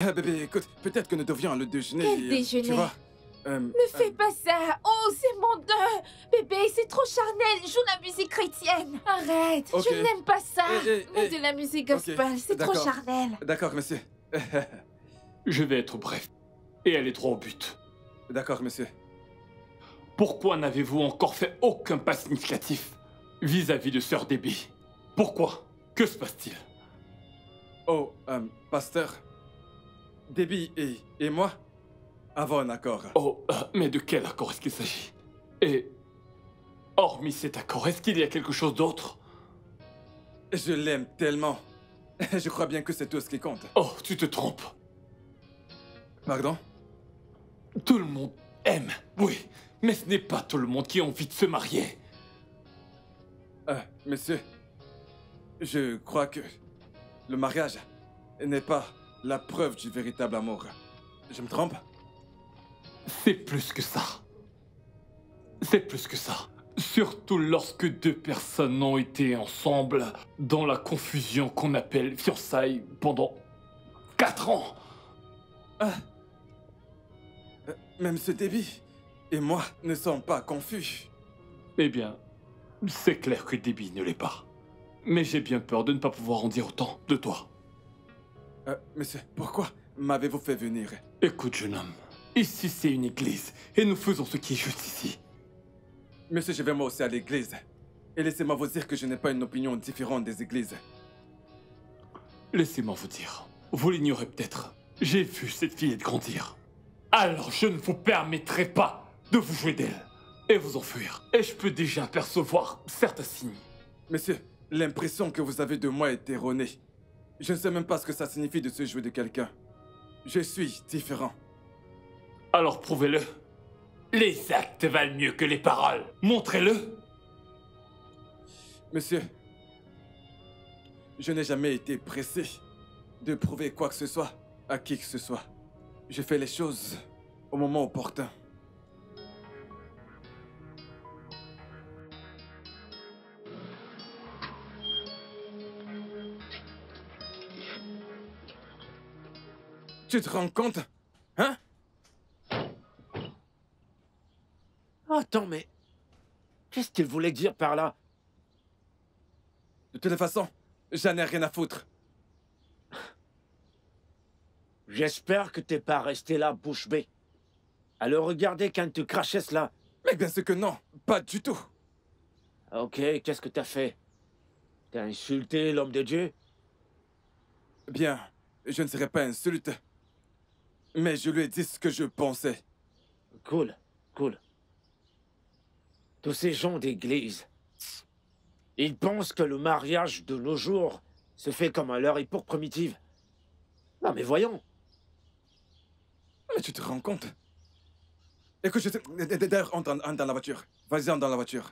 Ah, bébé, écoute, peut-être que nous devions le déjeuner. Quel déjeuner? Tu vois Ne fais pas ça. Oh, c'est mon deuil. Bébé, c'est trop charnel. Joue la musique chrétienne. Arrête. Ok. Je n'aime pas ça. Mets Eh, de la musique gospel. ok, C'est trop d'accord. charnel. D'accord, monsieur. Je vais être bref et aller droit au but. D'accord, monsieur. Pourquoi n'avez-vous encore fait aucun pas significatif vis-à-vis de Sœur Debbie? Pourquoi? Que se passe-t-il? Oh, pasteur, Debbie et moi avons un accord. Oh, mais de quel accord est-ce qu'il s'agit? Et, hormis cet accord, est-ce qu'il y a quelque chose d'autre? Je l'aime tellement. Je crois bien que c'est tout ce qui compte. Oh, tu te trompes. Pardon? Tout le monde aime, oui, mais ce n'est pas tout le monde qui a envie de se marier. Monsieur, je crois que le mariage n'est pas la preuve du véritable amour. Je me trompe? C'est plus que ça. C'est plus que ça. Surtout lorsque deux personnes ont été ensemble dans la confusion qu'on appelle fiançailles pendant 4 ans. Même ce Debbie et moi ne sommes pas confus. Eh bien, c'est clair que Debbie ne l'est pas. Mais j'ai bien peur de ne pas pouvoir en dire autant de toi. Monsieur, pourquoi m'avez-vous fait venir? Écoute, jeune homme, ici c'est une église et nous faisons ce qui est juste ici. Monsieur, je vais moi aussi à l'église. Et laissez-moi vous dire que je n'ai pas une opinion différente des églises. Laissez-moi vous dire, vous l'ignorez peut-être, j'ai vu cette fillette grandir. Alors je ne vous permettrai pas de vous jouer d'elle et vous enfuir. Et je peux déjà percevoir certains signes. Monsieur, l'impression que vous avez de moi est erronée. Je ne sais même pas ce que ça signifie de se jouer de quelqu'un. Je suis différent. Alors prouvez-le. Les actes valent mieux que les paroles. Montrez-le. Monsieur, je n'ai jamais été pressé de prouver quoi que ce soit à qui que ce soit. Je fais les choses au moment opportun. Tu te rends compte? Hein? Attends, mais... Qu'est-ce qu'il voulait dire par là? De toute façon, j'en ai rien à foutre. J'espère que t'es pas resté là, bouche bée. À le regarder quand tu crachais cela. Mais bien sûr que non, pas du tout. Ok, qu'est-ce que t'as fait? T'as insulté l'homme de Dieu? Bien, je ne serai pas insulte. Mais je lui ai dit ce que je pensais. Cool, cool. Tous ces gens d'église, ils pensent que le mariage de nos jours se fait comme à leur époque primitive. Non mais voyons. Mais tu te rends compte? Écoute, je sais... D'ailleurs, entre dans la voiture. Vas-y, entre dans la voiture.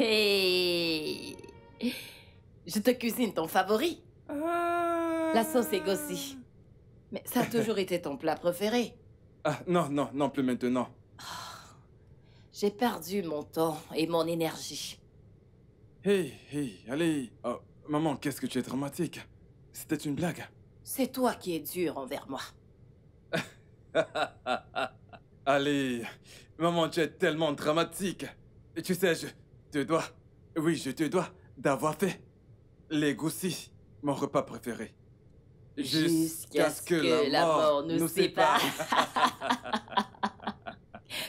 Hey! Je te cuisine ton favori. La sauce égossie. Mais ça a toujours été ton plat préféré. Ah, non, non, non, plus maintenant. J'ai perdu mon temps et mon énergie. Hey, hey, allez. Oh, maman, qu'est-ce que tu es dramatique. C'était une blague. C'est toi qui es dur envers moi. Allez, maman, tu es tellement dramatique. Et tu sais, je te dois, oui, je te dois d'avoir fait les goussis, mon repas préféré. Jusqu'à ce que la mort nous sépare.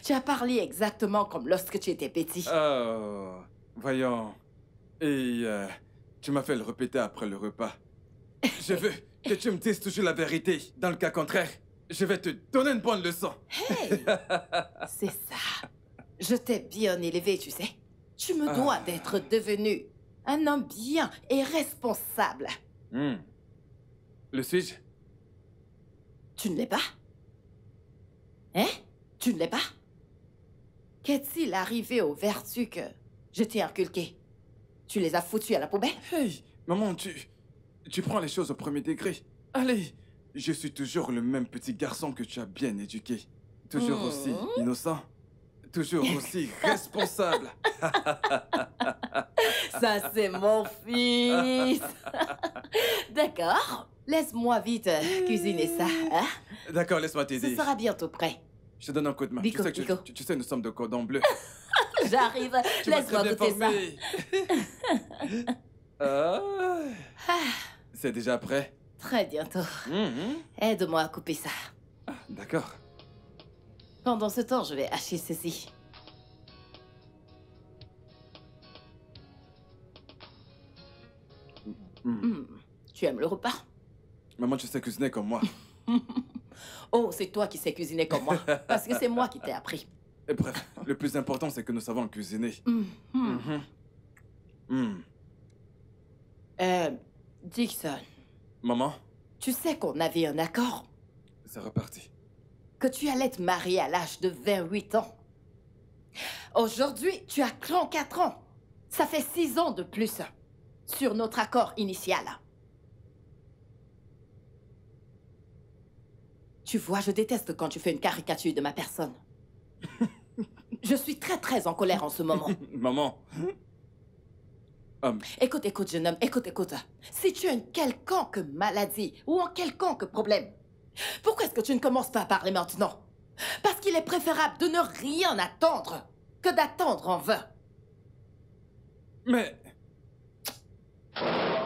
Tu as parlé exactement comme lorsque tu étais petit. Oh, voyons. Et tu m'as fait le répéter après le repas. Je veux que tu me dises toujours la vérité. Dans le cas contraire, je vais te donner une bonne leçon. Hey! C'est ça. Je t'ai bien élevé, tu sais. Tu me dois d'être devenu un homme bien et responsable. Le suis-je? Tu ne l'es pas? Hein? Tu ne l'es pas? Qu'est-il arrivé aux vertus que je t'ai inculqué. Tu les as foutus à la poubelle? Hey, maman, tu prends les choses au premier degré. Allez, je suis toujours le même petit garçon que tu as bien éduqué. Toujours aussi innocent. Toujours aussi responsable. Ça, c'est mon fils. D'accord. Laisse-moi vite cuisiner ça. Hein? D'accord, laisse-moi Ce t'aider. sera bientôt prêt. Je te donne un coup de main. Bico, tu sais que Bico. tu sais, nous sommes de cordon bleu. J'arrive. Tu m'as Laisse-moi très bien goûter ça. formé. Ah, c'est déjà prêt. Très bientôt. Mhm. Aide-moi à couper ça. D'accord. Pendant ce temps, je vais hacher ceci. Tu aimes le repas? Maman, tu sais cuisiner comme moi. Oh, c'est toi qui sais cuisiner comme moi. Parce que c'est moi qui t'ai appris. Et bref, le plus important, c'est que nous savons cuisiner. Mhm. Mm. Dixon, Maman, tu sais qu'on avait un accord? c'est reparti. Que tu allais te marier à l'âge de 28 ans. Aujourd'hui, tu as 34 ans. Ça fait 6 ans de plus sur notre accord initial. Tu vois, je déteste quand tu fais une caricature de ma personne. Je suis très en colère en ce moment. Maman. Écoute, jeune homme, écoute. Si tu as une quelconque maladie ou un quelconque problème, pourquoi est-ce que tu ne commences pas à parler maintenant? Parce qu'il est préférable de ne rien attendre que d'attendre en vain. Mais...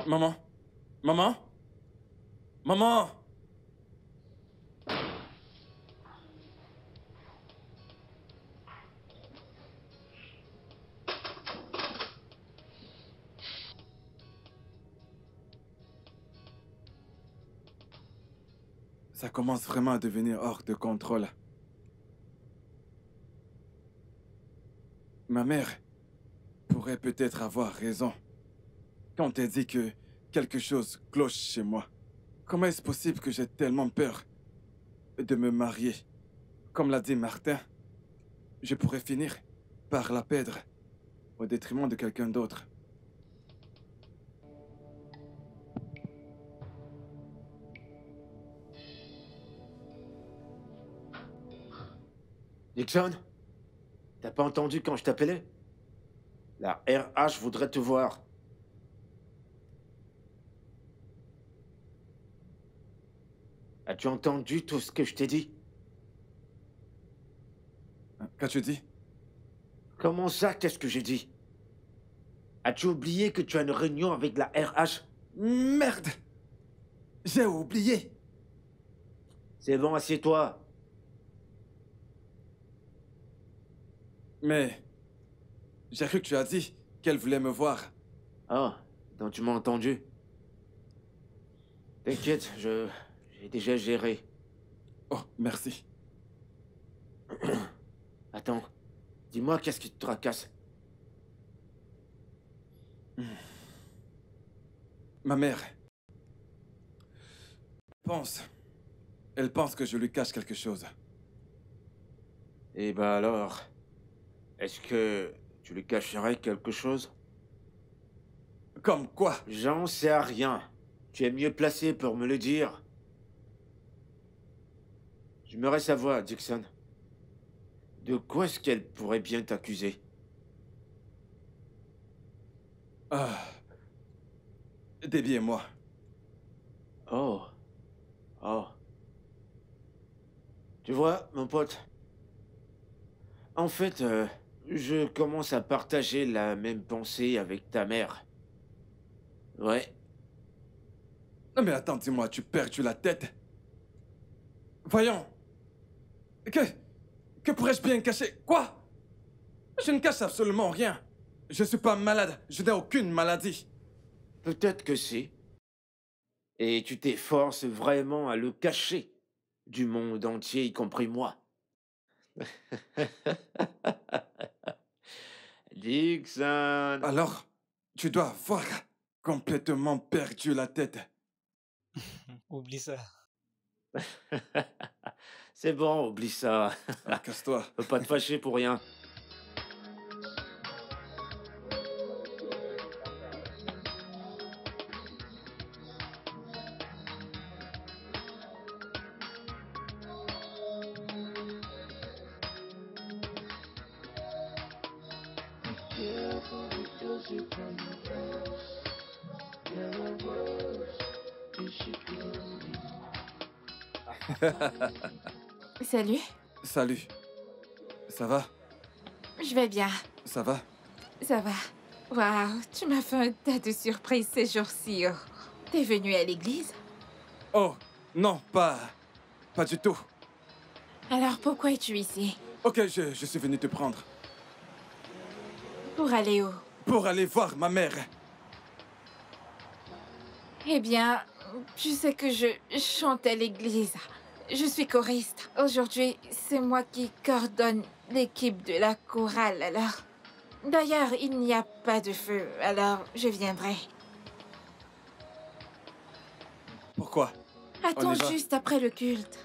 Maman. Maman. Maman. Ça commence vraiment à devenir hors de contrôle. Ma mère pourrait peut-être avoir raison quand elle dit que quelque chose cloche chez moi. Comment est-ce possible que j'ai tellement peur de me marier? Comme l'a dit Martin, je pourrais finir par la perdre au détriment de quelqu'un d'autre. Dixon, t'as pas entendu quand je t'appelais? La RH voudrait te voir. As-tu entendu tout ce que je t'ai dit? Qu'as-tu dit? Comment ça, qu'est-ce que j'ai dit? As-tu oublié que tu as une réunion avec la RH? Merde! J'ai oublié! C'est bon, assieds-toi. Mais... j'ai cru que tu as dit qu'elle voulait me voir. Ah, donc tu m'as entendu. T'inquiète, j'ai déjà géré. Oh, merci. Attends, dis-moi qu'est-ce qui te tracasse? Ma mère... Elle pense que je lui cache quelque chose. Eh ben alors, est-ce que tu lui cacherais quelque chose? Comme quoi? J'en sais rien. Tu es mieux placé pour me le dire. J'aimerais savoir, Dixon. De quoi est-ce qu'elle pourrait bien t'accuser? Ah... Debbie et moi. Oh. Oh. Tu vois, mon pote, en fait, je commence à partager la même pensée avec ta mère. Ouais. Non mais attends, dis-moi, tu perds-tu la tête? Voyons. Que pourrais-je bien cacher? Quoi? Je ne cache absolument rien. Je suis pas malade. Je n'ai aucune maladie. Peut-être que si. Et tu t'efforces vraiment à le cacher du monde entier, y compris moi. Dixon. Alors, tu dois avoir complètement perdu la tête. Oublie ça. C'est bon, oublie ça. Ah, casse-toi. Faut pas te fâcher pour rien. Salut, Salut. Ça va? je vais bien. Ça va? Ça va. Waouh, tu m'as fait un tas de surprises ces jours-ci. Oh. T'es venu à l'église? Oh, non, pas du tout. Alors pourquoi es-tu ici? Ok, je suis venu te prendre. Pour aller où? Pour aller voir ma mère. Eh bien, tu sais que je chante à l'église. Je suis choriste. Aujourd'hui, c'est moi qui coordonne l'équipe de la chorale, alors... D'ailleurs, il n'y a pas de feu, alors je viendrai. Pourquoi? Attends y va. juste après le culte.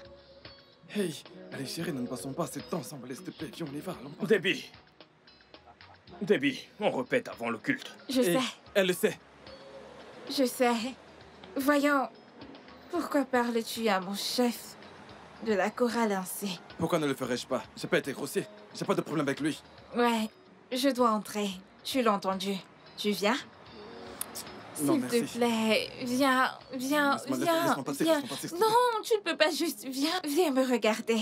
Hey, allez chérie, nous ne passons pas assez de temps ensemble, s'il te plaît. Viens, on y va, allons. Debbie. Debbie, on répète avant le culte. Je sais, Elle le sait. je sais. Voyons, pourquoi parles-tu à mon chef de la chorale ainsi? Pourquoi ne le ferais-je pas? J'ai pas été grossier. J'ai pas de problème avec lui. Ouais, je dois entrer. Tu l'as entendu. Tu viens? Non, S'il te merci. plaît, viens, viens, viens, Laisse-moi passer, viens. laisse-moi passer, s'il te Non, tu ne peux pas juste... Viens me regarder.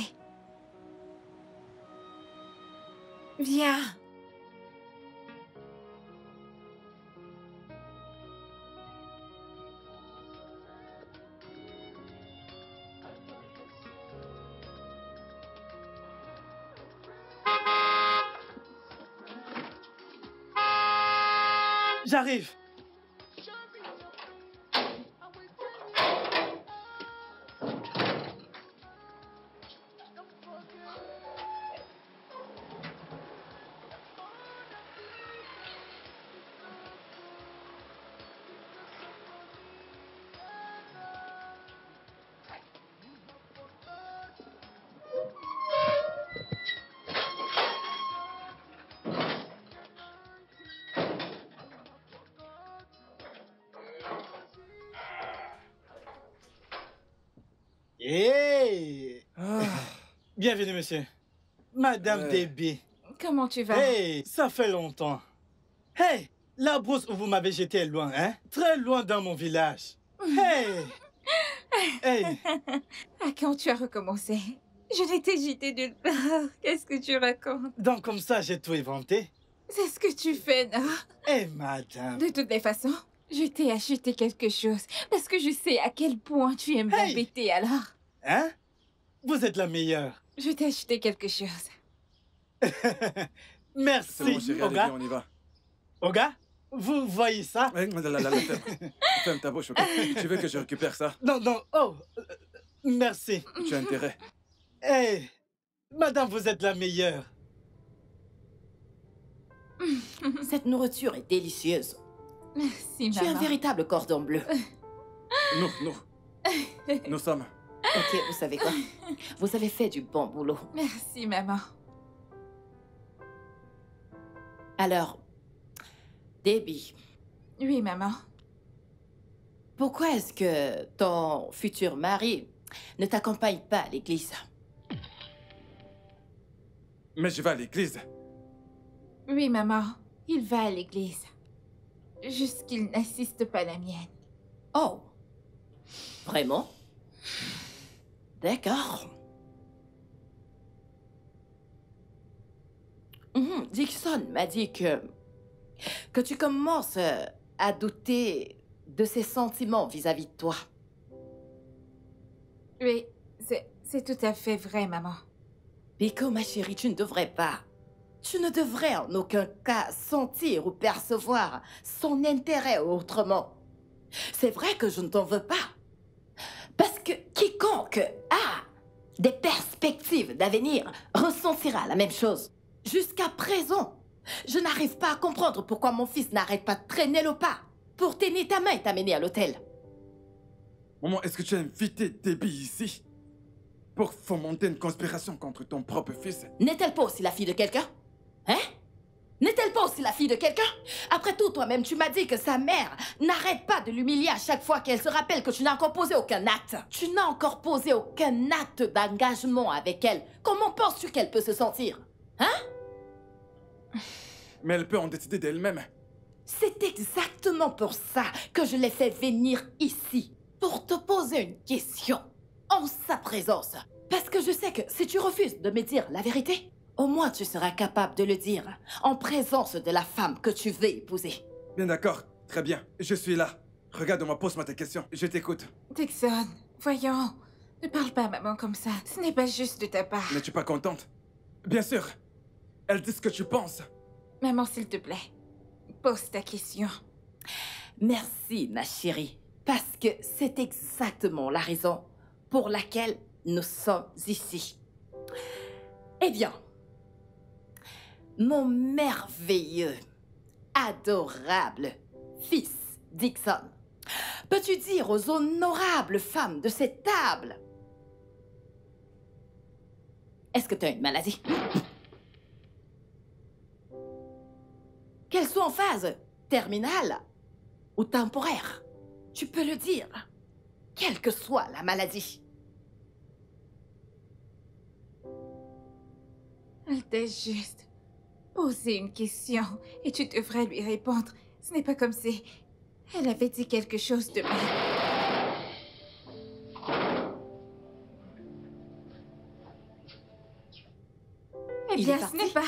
Viens. J'arrive. Hey! Bienvenue, monsieur. Madame Ouais. Debbie. Comment tu vas? Hey, ça fait longtemps. Hey, la brousse où vous m'avez jeté est loin, hein? Très loin dans mon village. Hey! Hey! À quand tu as recommencé? Je n'étais jeté nulle part. Qu'est-ce que tu racontes? Donc comme ça, j'ai tout inventé. C'est ce que tu fais, non? Hey, madame. De toutes les façons, je t'ai acheté quelque chose parce que je sais à quel point tu aimes Hey! m'embêter alors. Hein? Vous êtes la meilleure. Je t'ai acheté quelque chose. C'est Merci, bon, chérie, allez, Oga. viens, on y va. Oga, vous voyez ça? Ferme ta bouche, ok? Tu veux que je récupère ça? Non, non, oh, merci. Tu as intérêt. Hey, madame, vous êtes la meilleure. Cette nourriture est délicieuse. Merci, Tu es un maman. véritable cordon bleu. Nous sommes. Ok, vous savez quoi? Vous avez fait du bon boulot. Merci, maman. Alors, Debbie, Oui, maman. pourquoi est-ce que ton futur mari ne t'accompagne pas à l'église? Mais je vais à l'église. Oui, maman. Il va à l'église. Juste qu'il n'assiste pas à la mienne. Oh, vraiment? D'accord. Dixon m'a dit que tu commences à douter de ses sentiments vis-à-vis de toi. Oui, c'est tout à fait vrai, maman. Pico, ma chérie, tu ne devrais pas. Tu ne devrais en aucun cas sentir ou percevoir son intérêt autrement. C'est vrai que je ne t'en veux pas. Parce que quiconque a des perspectives d'avenir ressentira la même chose. Jusqu'à présent, je n'arrive pas à comprendre pourquoi mon fils n'arrête pas de traîner le pas pour tenir ta main et t'amener à l'hôtel. Maman, est-ce que tu as invité Debbie ici pour fomenter une conspiration contre ton propre fils? N'est-elle pas aussi la fille de quelqu'un? Hein? N'est-elle pas aussi la fille de quelqu'un? Après tout, toi-même, tu m'as dit que sa mère n'arrête pas de l'humilier à chaque fois qu'elle se rappelle que tu n'as encore posé aucun acte. Tu n'as encore posé aucun acte d'engagement avec elle. Comment penses-tu qu'elle peut se sentir? Hein? Mais elle peut en décider d'elle-même. C'est exactement pour ça que je l'ai fait venir ici. Pour te poser une question. En sa présence. Parce que je sais que si tu refuses de me dire la vérité, au moins tu seras capable de le dire en présence de la femme que tu veux épouser. Bien d'accord, très bien, je suis là. Regarde-moi, pose-moi tes questions, je t'écoute. Dixon, voyons. Ne parle pas à maman comme ça. Ce n'est pas juste de ta part. N'es-tu pas contente? Bien sûr. Elle dit ce que tu penses. Maman, s'il te plaît. Pose ta question. Merci, ma chérie. Parce que c'est exactement la raison pour laquelle nous sommes ici. Eh bien, mon merveilleux, adorable fils Dixon, peux-tu dire aux honorables femmes de cette table, est-ce que tu as une maladie? Qu'elle soit en phase terminale ou temporaire, tu peux le dire, quelle que soit la maladie. Elle t'a juste posé une question et tu devrais lui répondre. Ce n'est pas comme si elle avait dit quelque chose de mal. Eh Il bien, est ce parti. n'est pas...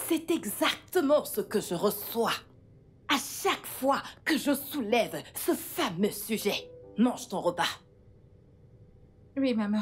C'est exactement ce que je reçois à chaque fois que je soulève ce fameux sujet. Mange ton repas. Oui, maman.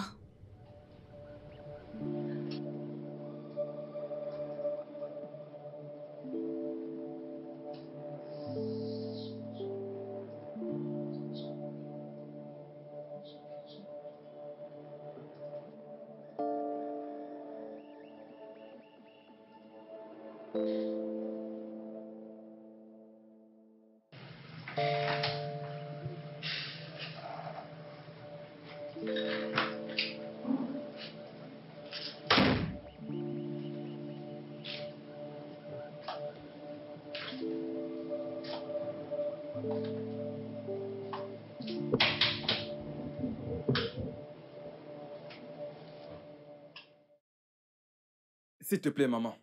S'il te plaît, maman.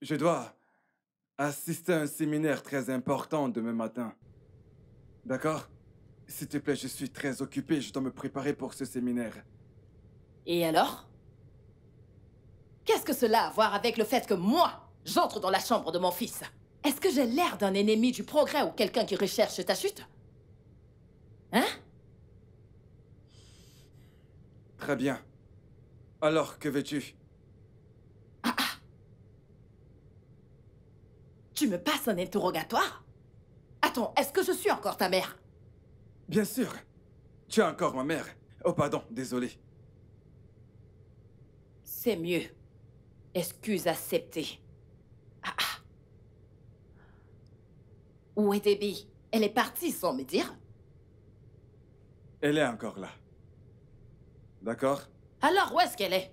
Je dois assister à un séminaire très important demain matin. D'accord? S'il te plaît, je suis très occupé, je dois me préparer pour ce séminaire. Et alors? Qu'est-ce que cela a à voir avec le fait que moi, j'entre dans la chambre de mon fils? Est-ce que j'ai l'air d'un ennemi du progrès ou quelqu'un qui recherche ta chute? Hein? Très bien. Alors, que veux-tu? Tu me passes un interrogatoire? Attends, est-ce que je suis encore ta mère? Bien sûr. Tu es encore ma mère. Oh, pardon, désolé. C'est mieux. Excuse acceptée. Où est Debbie? Elle est partie sans me dire? Elle est encore là. D'accord? Alors où est-ce qu'elle est?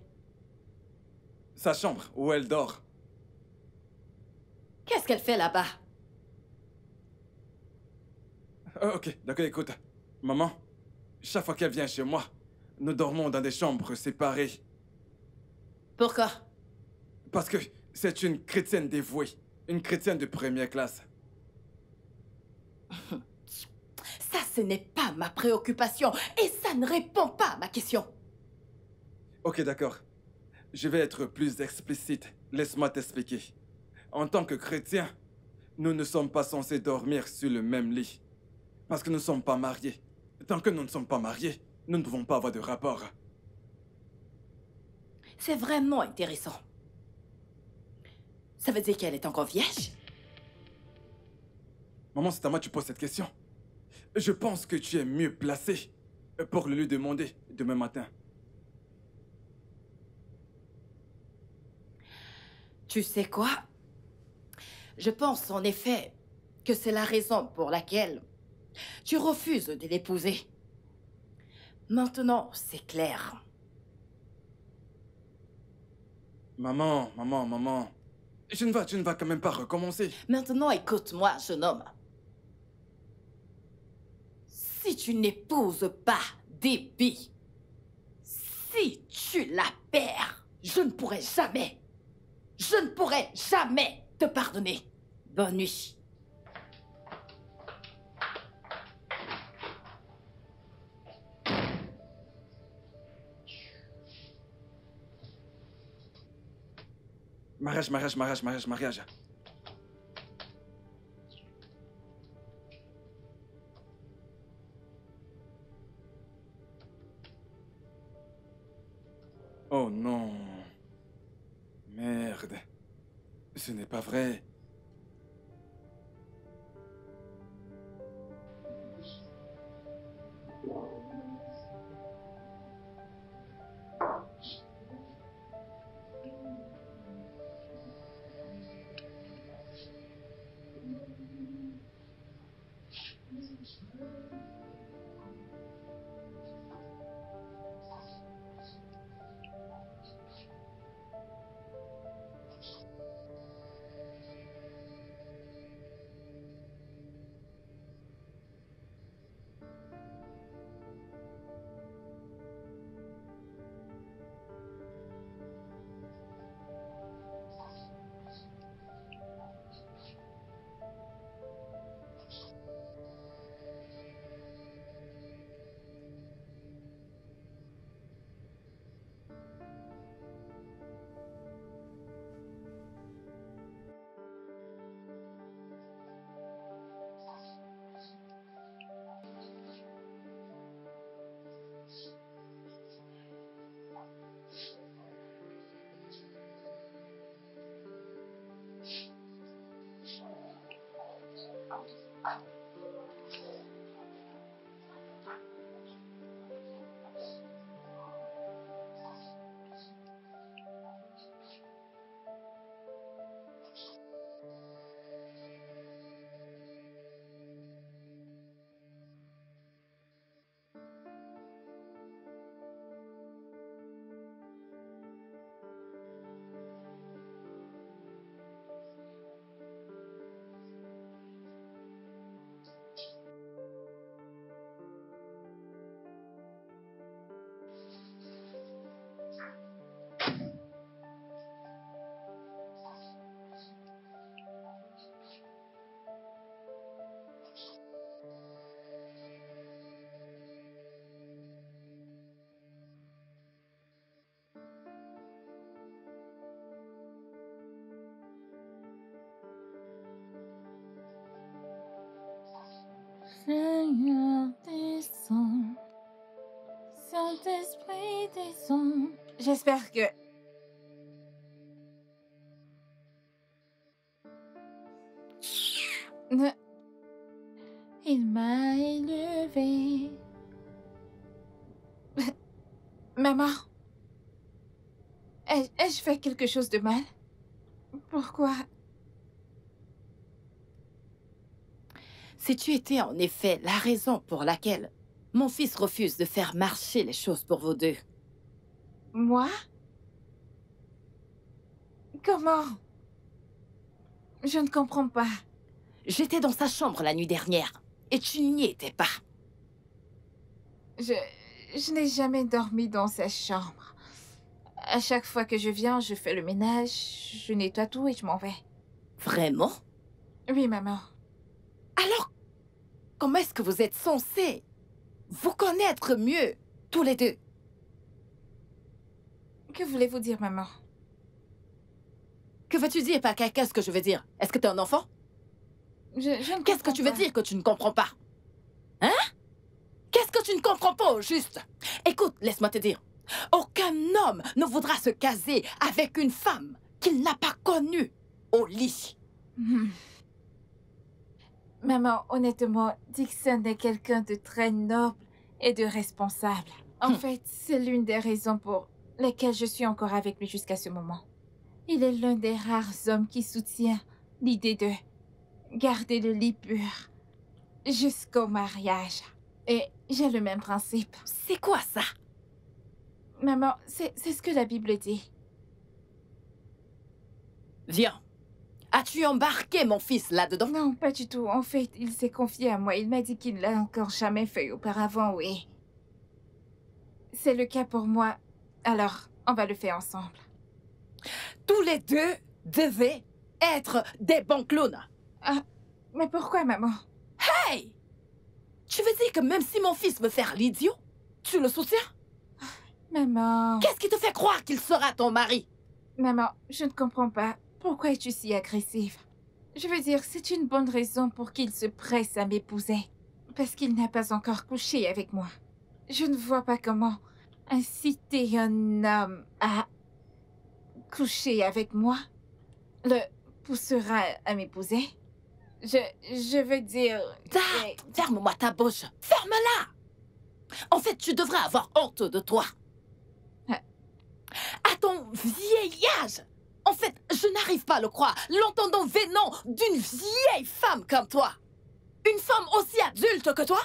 Sa chambre, où elle dort. Qu'est-ce qu'elle fait là-bas? Oh, ok, d'accord, écoute. Maman, chaque fois qu'elle vient chez moi, nous dormons dans des chambres séparées. Pourquoi? Parce que c'est une chrétienne dévouée. Une chrétienne de première classe. Ça, ce n'est pas ma préoccupation et ça ne répond pas à ma question. Ok, d'accord. Je vais être plus explicite. Laisse-moi t'expliquer. En tant que chrétiens, nous ne sommes pas censés dormir sur le même lit. Parce que nous ne sommes pas mariés. Tant que nous ne sommes pas mariés, nous ne pouvons pas avoir de rapport. C'est vraiment intéressant. Ça veut dire qu'elle est encore vierge? Maman, c'est à moi que tu poses cette question. Je pense que tu es mieux placé pour le lui demander demain matin. Tu sais quoi? Je pense en effet que c'est la raison pour laquelle tu refuses de l'épouser. Maintenant, c'est clair. Maman. Tu ne vas quand même pas recommencer. Maintenant, écoute-moi, jeune homme. Si tu n'épouses pas Debbie, si tu la perds, je ne pourrai jamais Je ne pourrai jamais te pardonner. Bonne nuit. Mariage, mariage, mariage, mariage, mariage. Oh non. Merde. Ce n'est pas vrai. Seigneur, descends. Saint-Esprit, descends. J'espère que... Il m'a élevé. Maman, ai-je fait quelque chose de mal? Pourquoi? Si tu étais en effet la raison pour laquelle mon fils refuse de faire marcher les choses pour vous deux. Moi? Comment? Je ne comprends pas. J'étais dans sa chambre la nuit dernière et tu n'y étais pas. Je n'ai jamais dormi dans sa chambre. À chaque fois que je viens, je fais le ménage, je nettoie tout et je m'en vais. Vraiment? Oui, maman. Alors, comment est-ce que vous êtes censés vous connaître mieux, tous les deux? Que voulez-vous dire, maman? Que veux-tu dire par qu'est-ce que je veux dire? Est-ce que t'es un enfant? Je ne Qu'est-ce que tu veux comprends dire que tu ne comprends pas? Hein? Qu'est-ce que tu ne comprends pas, au juste? Écoute, laisse-moi te dire. Aucun homme ne voudra se caser avec une femme qu'il n'a pas connue au lit. Maman, honnêtement, Dixon est quelqu'un de très noble et de responsable. En fait, c'est l'une des raisons pour lesquelles je suis encore avec lui jusqu'à ce moment. Il est l'un des rares hommes qui soutient l'idée de garder le lit pur jusqu'au mariage. Et j'ai le même principe. C'est quoi ça? Maman, c'est ce que la Bible dit. Viens. As-tu embarqué mon fils là-dedans? Non, pas du tout. En fait, il s'est confié à moi. Il m'a dit qu'il ne l'a encore jamais fait auparavant, oui. C'est le cas pour moi. Alors, on va le faire ensemble. Tous les deux, devaient être des bons clowns. Ah, mais pourquoi, maman? Hey! Tu veux dire que même si mon fils veut faire l'idiot, tu le soutiens? Maman... Qu'est-ce qui te fait croire qu'il sera ton mari? Maman, je ne comprends pas. Pourquoi es-tu si agressive? Je veux dire, c'est une bonne raison pour qu'il se presse à m'épouser. Parce qu'il n'a pas encore couché avec moi. Je ne vois pas comment inciter un homme à coucher avec moi le poussera à m'épouser. Je veux dire... Ferme-moi ta bouche. Ferme-la! En fait, tu devrais avoir honte de toi. À ton vieil âge. En fait, je n'arrive pas à le croire, l'entendant venant d'une vieille femme comme toi. Une femme aussi adulte que toi?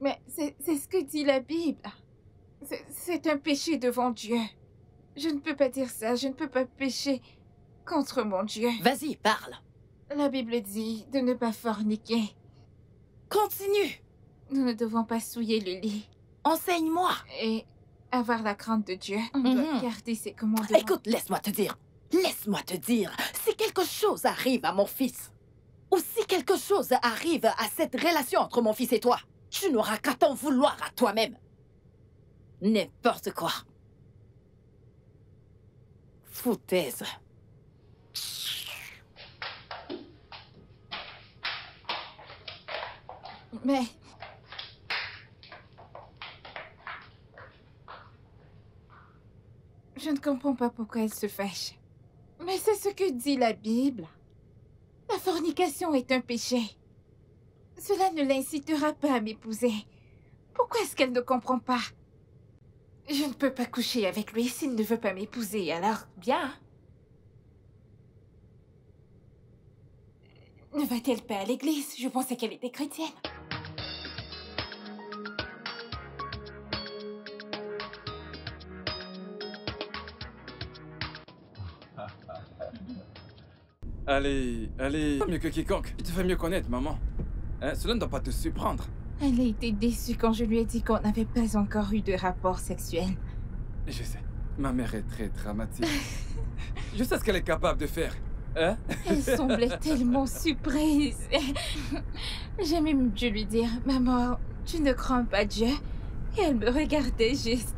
Mais c'est ce que dit la Bible. C'est un péché devant Dieu. Je ne peux pas dire ça, je ne peux pas pécher contre mon Dieu. Vas-y, parle. La Bible dit de ne pas forniquer. Continue. Nous ne devons pas souiller le lit. Enseigne-moi. Et avoir la crainte de Dieu. On doit garder ses commandements. Écoute, laisse-moi te dire. Laisse-moi te dire. Si quelque chose arrive à mon fils, ou si quelque chose arrive à cette relation entre mon fils et toi, tu n'auras qu'à t'en vouloir à toi-même. N'importe quoi. Foutaise. Mais... je ne comprends pas pourquoi elle se fâche. Mais c'est ce que dit la Bible. La fornication est un péché. Cela ne l'incitera pas à m'épouser. Pourquoi est-ce qu'elle ne comprend pas? Je ne peux pas coucher avec lui s'il ne veut pas m'épouser, alors bien. Ne va-t-elle pas à l'église? Je pensais qu'elle était chrétienne. Allez, mieux que quiconque. Tu te fais mieux connaître, maman. Hein, cela ne doit pas te surprendre. Elle a été déçue quand je lui ai dit qu'on n'avait pas encore eu de rapport sexuel. Je sais, ma mère est très dramatique. Je sais ce qu'elle est capable de faire. Hein? Elle semblait tellement surprise. J'ai même dû lui dire, « Maman, tu ne crains pas Dieu ?» Et elle me regardait juste.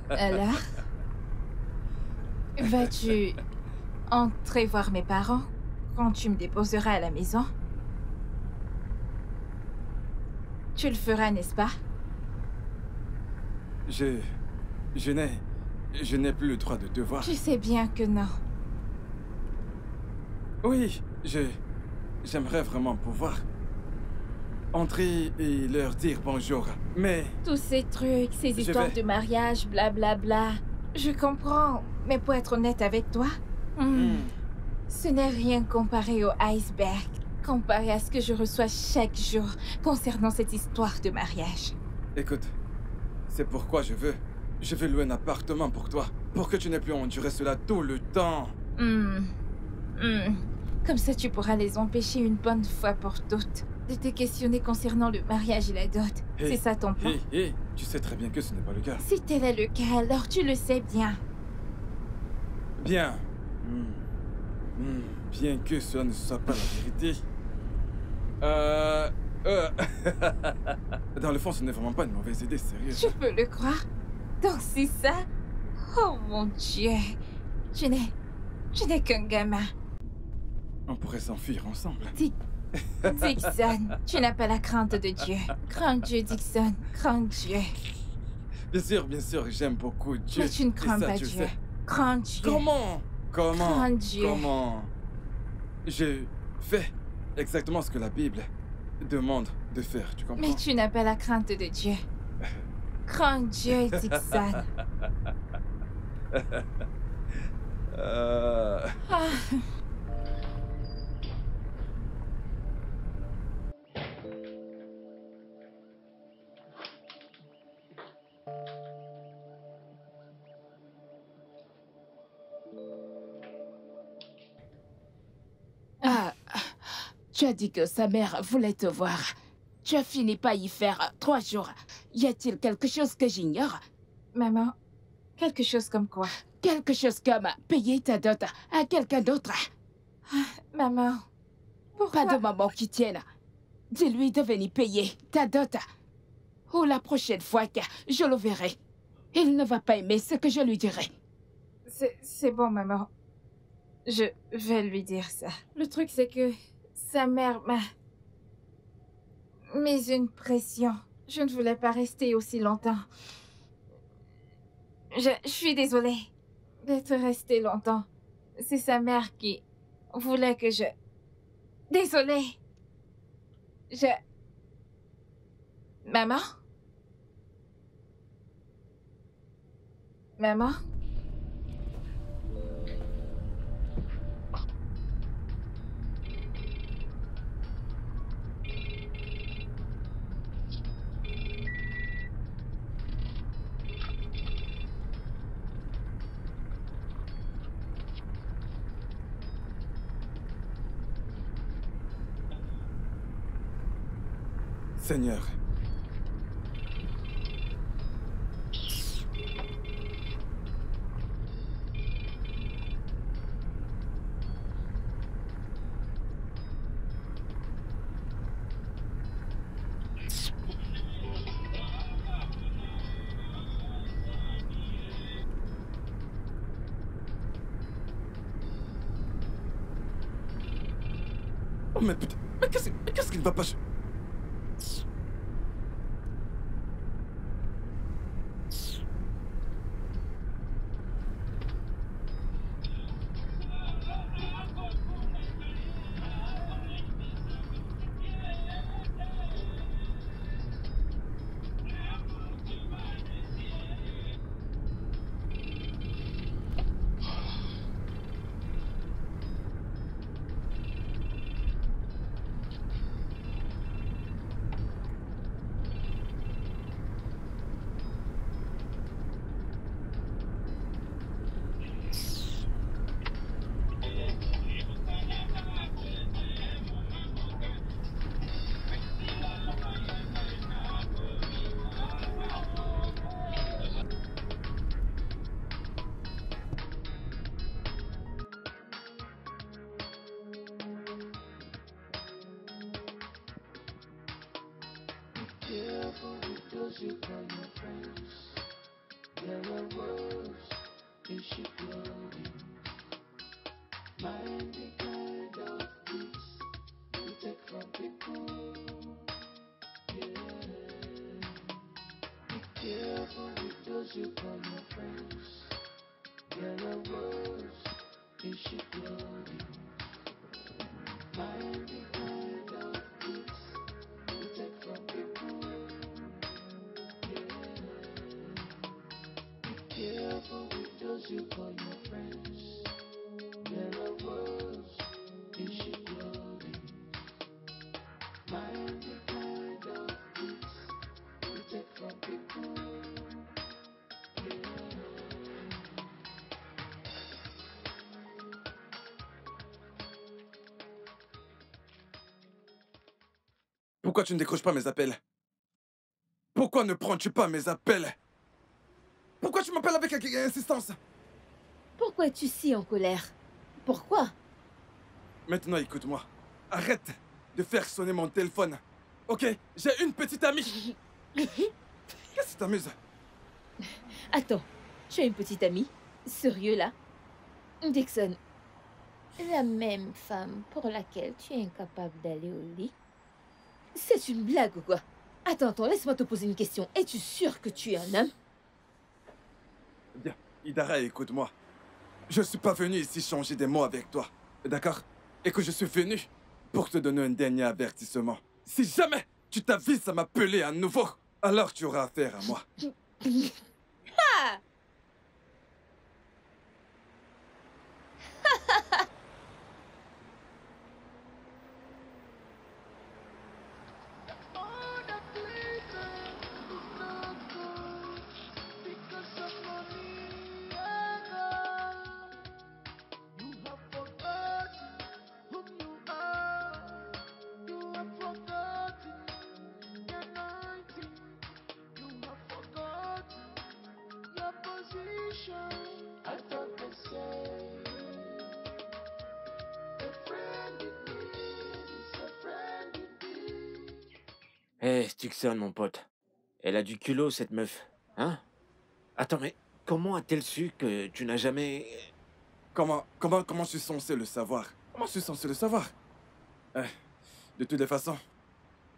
Alors? Vas-tu entrer voir mes parents quand tu me déposeras à la maison? Tu le feras, n'est-ce pas? Je n'ai plus le droit de te voir. Je sais bien que non. Oui, j'aimerais vraiment pouvoir entrer et leur dire bonjour, mais... Tous ces trucs, ces histoires de mariage, blablabla. Je comprends, mais pour être honnête avec toi, ce n'est rien comparé au iceberg, comparé à ce que je reçois chaque jour concernant cette histoire de mariage. Écoute, c'est pourquoi je veux louer un appartement pour toi, pour que tu n'aies plus à endurer cela tout le temps. Comme ça, tu pourras les empêcher une bonne fois pour toutes de te questionner concernant le mariage et la dot. C'est ça ton plan? Tu sais très bien que ce n'est pas le cas. Si tel est le cas, alors tu le sais bien. Bien. Bien que cela ne soit pas la vérité. Dans le fond, ce n'est vraiment pas une mauvaise idée, sérieux. Je peux le croire. Donc c'est ça? Oh mon Dieu. Je n'ai qu'un gamin. On pourrait s'enfuir ensemble. Dixon, tu n'as pas la crainte de Dieu. Crains Dieu, Dixon. Crains Dieu. Bien sûr, j'aime beaucoup Dieu. Mais tu ne crains pas Dieu. Crains Dieu. Comment? Crains Dieu. Comment? Je fais exactement ce que la Bible demande de faire, tu comprends? Mais tu n'as pas la crainte de Dieu. Crains Dieu, Dixon. Tu as dit que sa mère voulait te voir. Tu as fini par y faire 3 jours. Y a-t-il quelque chose que j'ignore? Maman, quelque chose comme quoi? quelque chose comme payer ta dot à quelqu'un d'autre. Maman, pourquoi? Pas de maman qui tienne. Dis-lui de venir payer ta dot. Ou la prochaine fois que je le verrai, il ne va pas aimer ce que je lui dirai. C'est bon, maman. Je vais lui dire ça. Le truc, c'est que sa mère m'a mis une pression. Je ne voulais pas rester aussi longtemps. Je suis désolée d'être restée longtemps. C'est sa mère qui voulait que je... Désolée. Maman? Maman? Seigneur. Oh mais putain, mais qu'est-ce qui ne va pas? Pourquoi tu ne décroches pas mes appels? Pourquoi ne prends-tu pas mes appels? Pourquoi tu m'appelles avec insistance? Pourquoi es-tu si en colère? Pourquoi? Maintenant, écoute-moi. Arrête de faire sonner mon téléphone. Ok? J'ai une petite amie. Qu'est-ce qui t'amuse? Attends, tu as une petite amie? Sérieux là? Dixon, la même femme pour laquelle tu es incapable d'aller au lit? C'est une blague ou quoi? Attends, laisse-moi te poser une question. Es-tu sûr que tu es un homme? Bien, Idara, écoute-moi. Je suis pas venu ici changer des mots avec toi, d'accord? Et que je suis venu pour te donner un dernier avertissement. Si jamais tu t'avises à m'appeler à nouveau, alors tu auras affaire à moi. Ah! Hé, Dixon, mon pote. Elle a du culot, cette meuf. Hein? Attends, mais comment a-t-elle su que tu n'as jamais... Comment je suis censé le savoir? Comment je suis censé le savoir? De toutes les façons,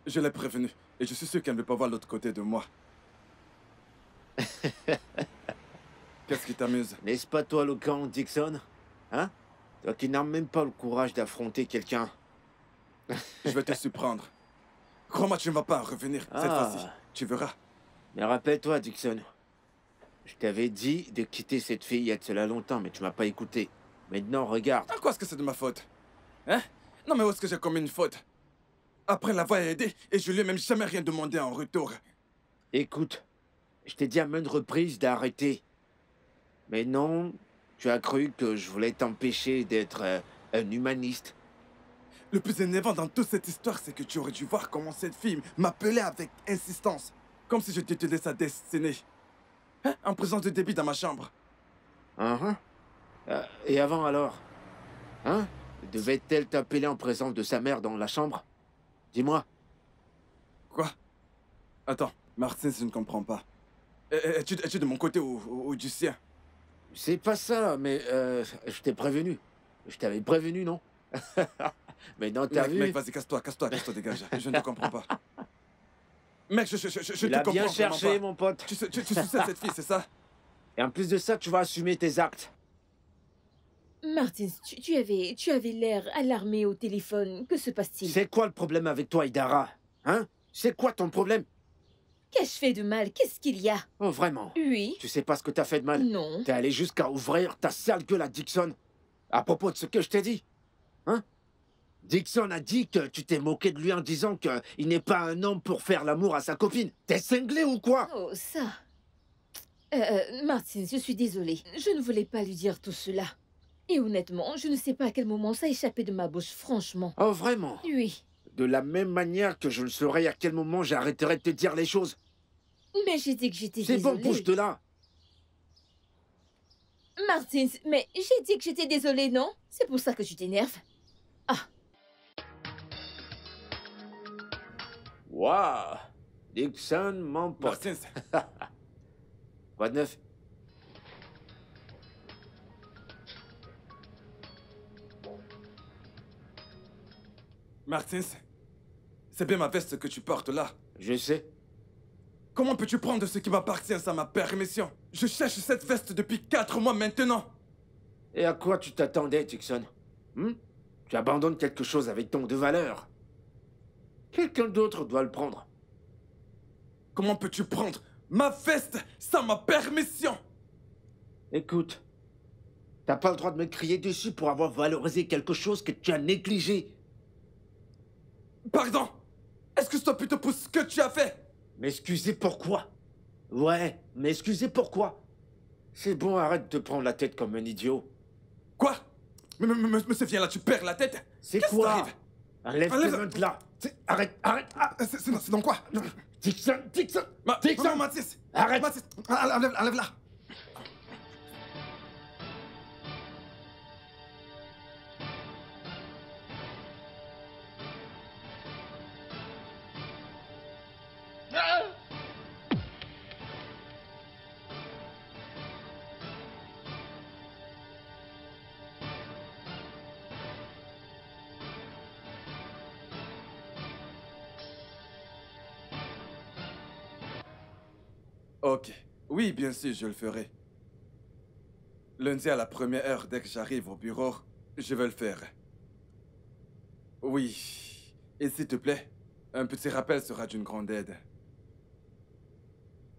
je l'ai prévenue. Et je suis sûr qu'elle ne veut pas voir l'autre côté de moi. Qu'est-ce qui t'amuse? N'est-ce pas toi le camp, Dixon? Hein? Toi qui n'as même pas le courage d'affronter quelqu'un. Je vais te surprendre. Crois-moi, tu ne vas pas en revenir cette fois-ci. Tu verras. Mais rappelle-toi, Dixon. Je t'avais dit de quitter cette fille il y a de cela longtemps, mais tu m'as pas écouté. Maintenant, regarde. En quoi est-ce que c'est de ma faute? Hein? Non, mais où est-ce que j'ai commis une faute? Après l'avoir aidé, et je lui ai même jamais rien demandé en retour. Écoute, je t'ai dit à maintes reprises d'arrêter. Mais non, tu as cru que je voulais t'empêcher d'être un humaniste. Le plus énervant dans toute cette histoire, c'est que tu aurais dû voir comment cette fille m'appelait avec insistance. Comme si je détenais sa destinée. Hein? En présence de débit dans ma chambre. Et avant alors? Hein? Devait-elle t'appeler en présence de sa mère dans la chambre? Dis-moi. Quoi? Attends, Martin, je ne comprends pas. Es-tu de mon côté ou du sien? C'est pas ça, mais je t'ai prévenu. Je t'avais prévenu, non? Mais non, t'as vu? Mec, vas-y, casse-toi, dégage. Je ne te comprends pas. Mec, je te comprends l'as bien vraiment cherché, pas. mon pote. Tu suçais cette fille, c'est ça? Et en plus de ça, tu vas assumer tes actes. Martins, tu avais l'air alarmé au téléphone. Que se passe-t-il? C'est quoi le problème avec toi, Idara? Hein? C'est quoi ton problème? Qu'ai-je fait de mal? Qu'est-ce qu'il y a? Oh, vraiment? Oui. Tu sais pas ce que t'as fait de mal? Non. T'es allé jusqu'à ouvrir ta sale gueule à Dixon à propos de ce que je t'ai dit? Hein? Dixon a dit que tu t'es moqué de lui en disant qu'il n'est pas un homme pour faire l'amour à sa copine. T'es cinglé ou quoi? Oh, ça... Martins, je suis désolée. Je ne voulais pas lui dire tout cela. Et honnêtement, je ne sais pas à quel moment ça a échappé de ma bouche, franchement. Oh, vraiment? Oui. De la même manière que je ne saurais à quel moment j'arrêterai de te dire les choses. Mais j'ai dit que j'étais C'est désolée. bon, bouge de là. Martins, mais j'ai dit que j'étais désolée, non? C'est pour ça que tu t'énerves. Ah. Waouh! Dixon, mon pote. Martins. Quoi de neuf? Martins, c'est bien ma veste que tu portes là. Je sais. Comment peux-tu prendre ce qui m'appartient sans ma permission? Je cherche cette veste depuis 4 mois maintenant. Et à quoi tu t'attendais, Dixon? Tu abandonnes quelque chose avec tant de valeur. Quelqu'un d'autre doit le prendre. Comment peux-tu prendre ma veste sans ma permission? Écoute, t'as pas le droit de me crier dessus pour avoir valorisé quelque chose que tu as négligé. Pardon? Excuse-toi plutôt pour ce que tu as fait. M'excuser pourquoi? Ouais, m'excuser pourquoi? C'est bon, arrête de te prendre la tête comme un idiot. Quoi? Monsieur, viens là, tu perds la tête. C'est Qu'est-ce qui quoi? t'arrive? Enlève tes mains de là. Arrête. C'est dans quoi? Dixon. Dixon, Mathis. Arrête. Mathis, enlève-la. Ok. Oui, bien sûr, je le ferai. Lundi à la première heure, dès que j'arrive au bureau, je vais le faire. Oui. Et s'il te plaît, un petit rappel sera d'une grande aide.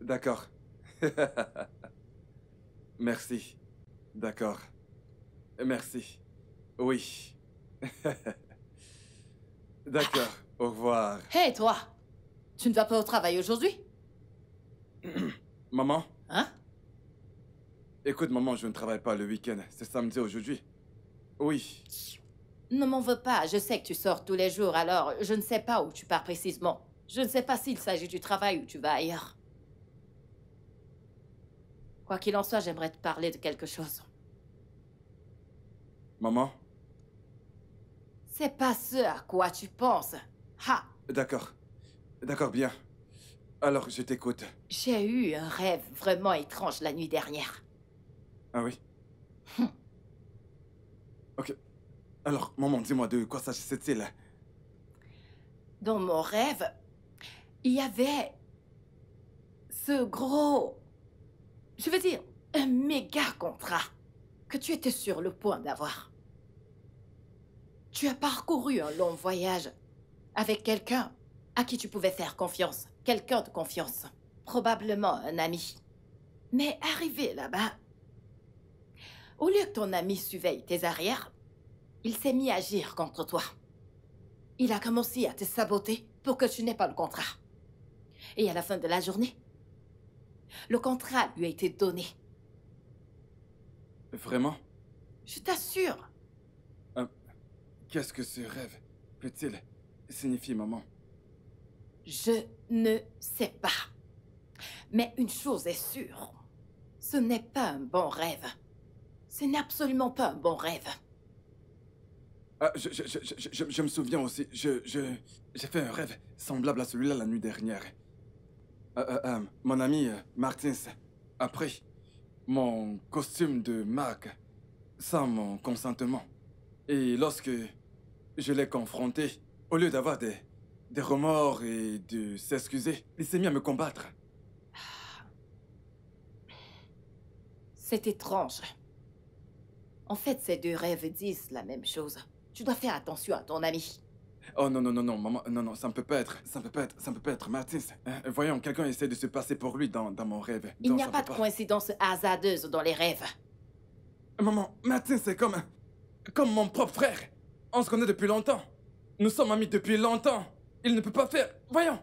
D'accord. Merci. D'accord. Merci. Oui. D'accord. Au revoir. Hé, toi! Tu ne vas pas au travail aujourd'hui? Maman? Hein? Écoute, maman, je ne travaille pas le week-end. C'est samedi aujourd'hui. Oui. Ne m'en veux pas, je sais que tu sors tous les jours, alors je ne sais pas où tu pars précisément. Je ne sais pas s'il s'agit du travail ou tu vas ailleurs. Quoi qu'il en soit, j'aimerais te parler de quelque chose. Maman? C'est pas ce à quoi tu penses. Ha! D'accord. D'accord, bien. Alors, je t'écoute. J'ai eu un rêve vraiment étrange la nuit dernière. Ah oui? Ok. Alors, maman, dis-moi de quoi s'agissait-il? Dans mon rêve, il y avait ce gros... Je veux dire, un méga contrat que tu étais sur le point d'avoir. Tu as parcouru un long voyage avec quelqu'un à qui tu pouvais faire confiance. Quelqu'un de confiance. Probablement un ami. Mais arrivé là-bas, au lieu que ton ami surveille tes arrières, il s'est mis à agir contre toi. Il a commencé à te saboter pour que tu n'aies pas le contrat. Et à la fin de la journée, le contrat lui a été donné. Vraiment? Je t'assure. Qu'est-ce que ce rêve peut-il signifier, maman? Je ne sais pas. Mais une chose est sûre. Ce n'est pas un bon rêve. Ce n'est absolument pas un bon rêve. Ah, je me souviens aussi. J'ai fait un rêve semblable à celui-là la nuit dernière. Mon ami Martins a pris mon costume de Marc sans mon consentement. Et lorsque je l'ai confronté, au lieu d'avoir des remords et de s'excuser, il s'est mis à me combattre. C'est étrange. En fait, ces deux rêves disent la même chose. Tu dois faire attention à ton ami. Oh non, non, non, non, maman, non, non, ça ne peut pas être, ça ne peut pas être Martins. Voyons, quelqu'un essaie de se passer pour lui dans mon rêve. Il Non, n'y a ça pas peut de coïncidence hasardeuse dans les rêves. Maman, Martins, c'est comme mon propre frère. On se connaît depuis longtemps. Nous sommes amis depuis longtemps. Il ne peut pas faire... Voyons.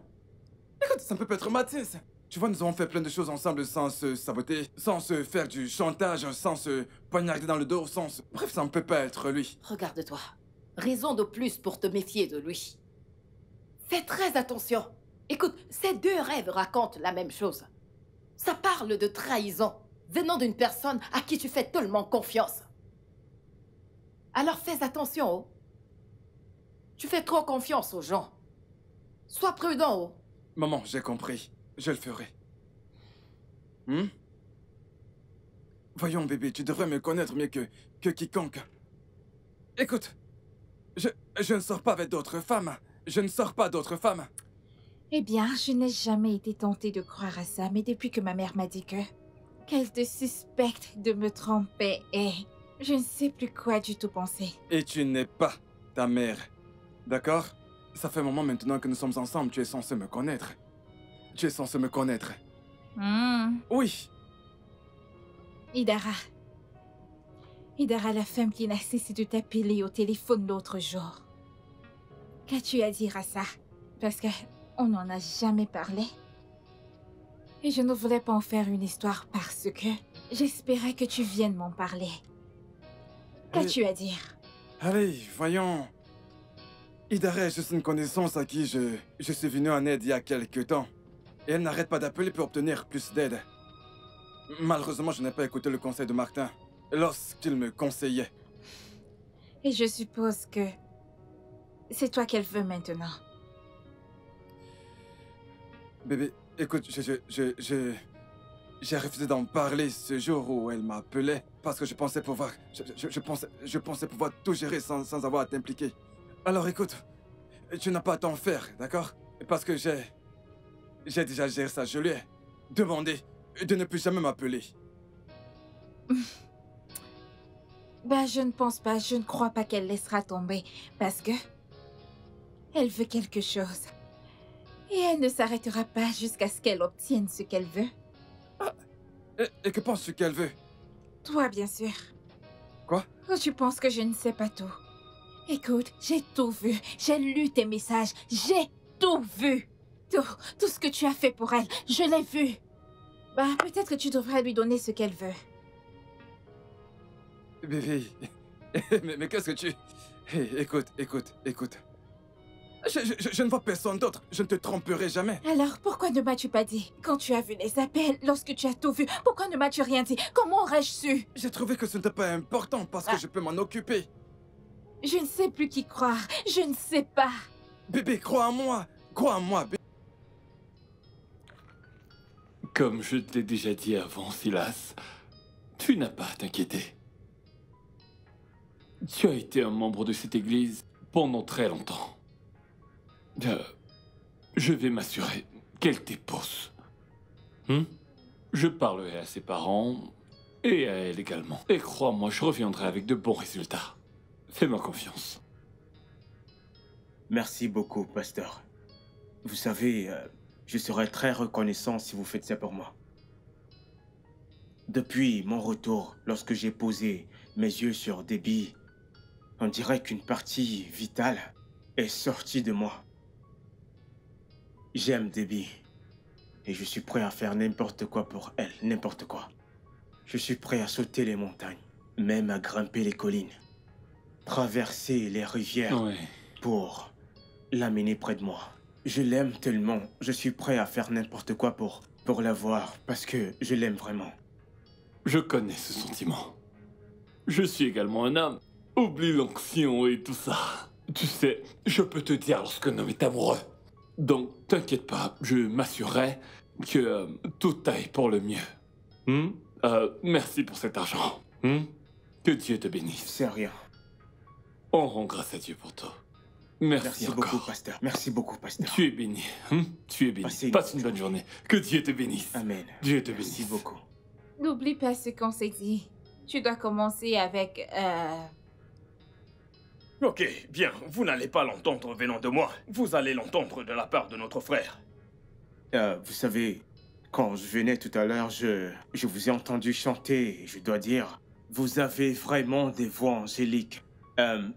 Écoute, ça ne peut pas être Martins. Tu vois, nous avons fait plein de choses ensemble sans se saboter, sans se faire du chantage, sans se poignarder dans le dos, sans... Bref, ça ne peut pas être lui. Regarde-toi. Raison de plus pour te méfier de lui. Fais très attention. Écoute, ces deux rêves racontent la même chose. Ça parle de trahison, venant d'une personne à qui tu fais tellement confiance. Alors fais attention, oh. Tu fais trop confiance aux gens. Sois prudent, oh. Maman, j'ai compris. Je le ferai. Voyons, bébé, tu devrais me connaître mieux que quiconque. Écoute, je ne sors pas avec d'autres femmes. Je ne sors pas d'autres femmes. Eh bien, je n'ai jamais été tentée de croire à ça, mais depuis que ma mère m'a dit qu'elle te suspecte de me tromper et je ne sais plus quoi du tout penser. Et tu n'es pas ta mère. D'accord? Ça fait un moment maintenant que nous sommes ensemble. Tu es censé me connaître. Tu es censé me connaître. Oui. Idara, la femme qui n'a cessé de t'appeler au téléphone l'autre jour. Qu'as-tu à dire à ça? Parce que on n'en a jamais parlé. Et je ne voulais pas en faire une histoire parce que j'espérais que tu viennes m'en parler. Qu'as-tu à dire? Allez, voyons. Idara est juste une connaissance à qui je suis venu en aide il y a quelque temps. Et elle n'arrête pas d'appeler pour obtenir plus d'aide. Malheureusement, je n'ai pas écouté le conseil de Martin lorsqu'il me conseillait. Et je suppose que c'est toi qu'elle veut maintenant. Bébé, écoute, j'ai refusé d'en parler ce jour où elle m'appelait parce que je pensais pouvoir... Je pensais pouvoir tout gérer sans avoir à t'impliquer. Alors écoute, tu n'as pas à t'en faire, d'accord? Parce que j'ai déjà géré ça. Je lui ai demandé de ne plus jamais m'appeler. Ben, je ne pense pas, je ne crois pas qu'elle laissera tomber parce que elle veut quelque chose. Et elle ne s'arrêtera pas jusqu'à ce qu'elle obtienne ce qu'elle veut. Ah, et que penses-tu qu'elle veut? Toi, bien sûr. Quoi? Oh, tu penses que je ne sais pas tout. Écoute, j'ai tout vu. J'ai lu tes messages. J'ai tout vu. Tout ce que tu as fait pour elle, je l'ai vu. Bah, peut-être que tu devrais lui donner ce qu'elle veut. Bébé, mais qu'est-ce que tu... Hey, écoute. Je ne vois personne d'autre. Je ne te tromperai jamais. Alors, pourquoi ne m'as-tu pas dit? Quand tu as vu les appels, lorsque tu as tout vu, pourquoi ne m'as-tu rien dit? Comment aurais-je su? J'ai trouvé que ce n'était pas important parce que je peux m'en occuper. Je ne sais plus qui croire. Je ne sais pas. Bébé, crois en moi. Crois en moi, bébé. Comme je te l'ai déjà dit avant, Silas, tu n'as pas à t'inquiéter. Tu as été un membre de cette église pendant très longtemps. Je vais m'assurer qu'elle t'épouse. Je parlerai à ses parents et à elle également. Et crois-moi, je reviendrai avec de bons résultats. Fais-moi confiance. Merci beaucoup, pasteur. Vous savez, je serai très reconnaissant si vous faites ça pour moi. Depuis mon retour, lorsque j'ai posé mes yeux sur Debbie, on dirait qu'une partie vitale est sortie de moi. J'aime Debbie et je suis prêt à faire n'importe quoi pour elle, n'importe quoi. Je suis prêt à sauter les montagnes, même à grimper les collines, traverser les rivières pour l'amener près de moi. Je l'aime tellement, je suis prêt à faire n'importe quoi pour la voir, parce que je l'aime vraiment. Je connais ce sentiment. Je suis également un homme. Oublie l'onction et tout ça. Tu sais, je peux te dire lorsqu'un homme est amoureux. Donc, t'inquiète pas, je m'assurerai que tout aille pour le mieux. Merci pour cet argent. Que Dieu te bénisse. C'est rien. On rend grâce à Dieu pour toi. Merci encore. Beaucoup, pasteur. Merci beaucoup, pasteur. Tu es béni. Tu es béni. Passe une bonne journée. Que Dieu te bénisse. Amen. Dieu te bénisse. Merci beaucoup. N'oublie pas ce qu'on s'est dit. Tu dois commencer avec... Ok, bien. Vous n'allez pas l'entendre venant de moi. Vous allez l'entendre de la part de notre frère. Vous savez, quand je venais tout à l'heure, je vous ai entendu chanter et je dois dire, vous avez vraiment des voix angéliques.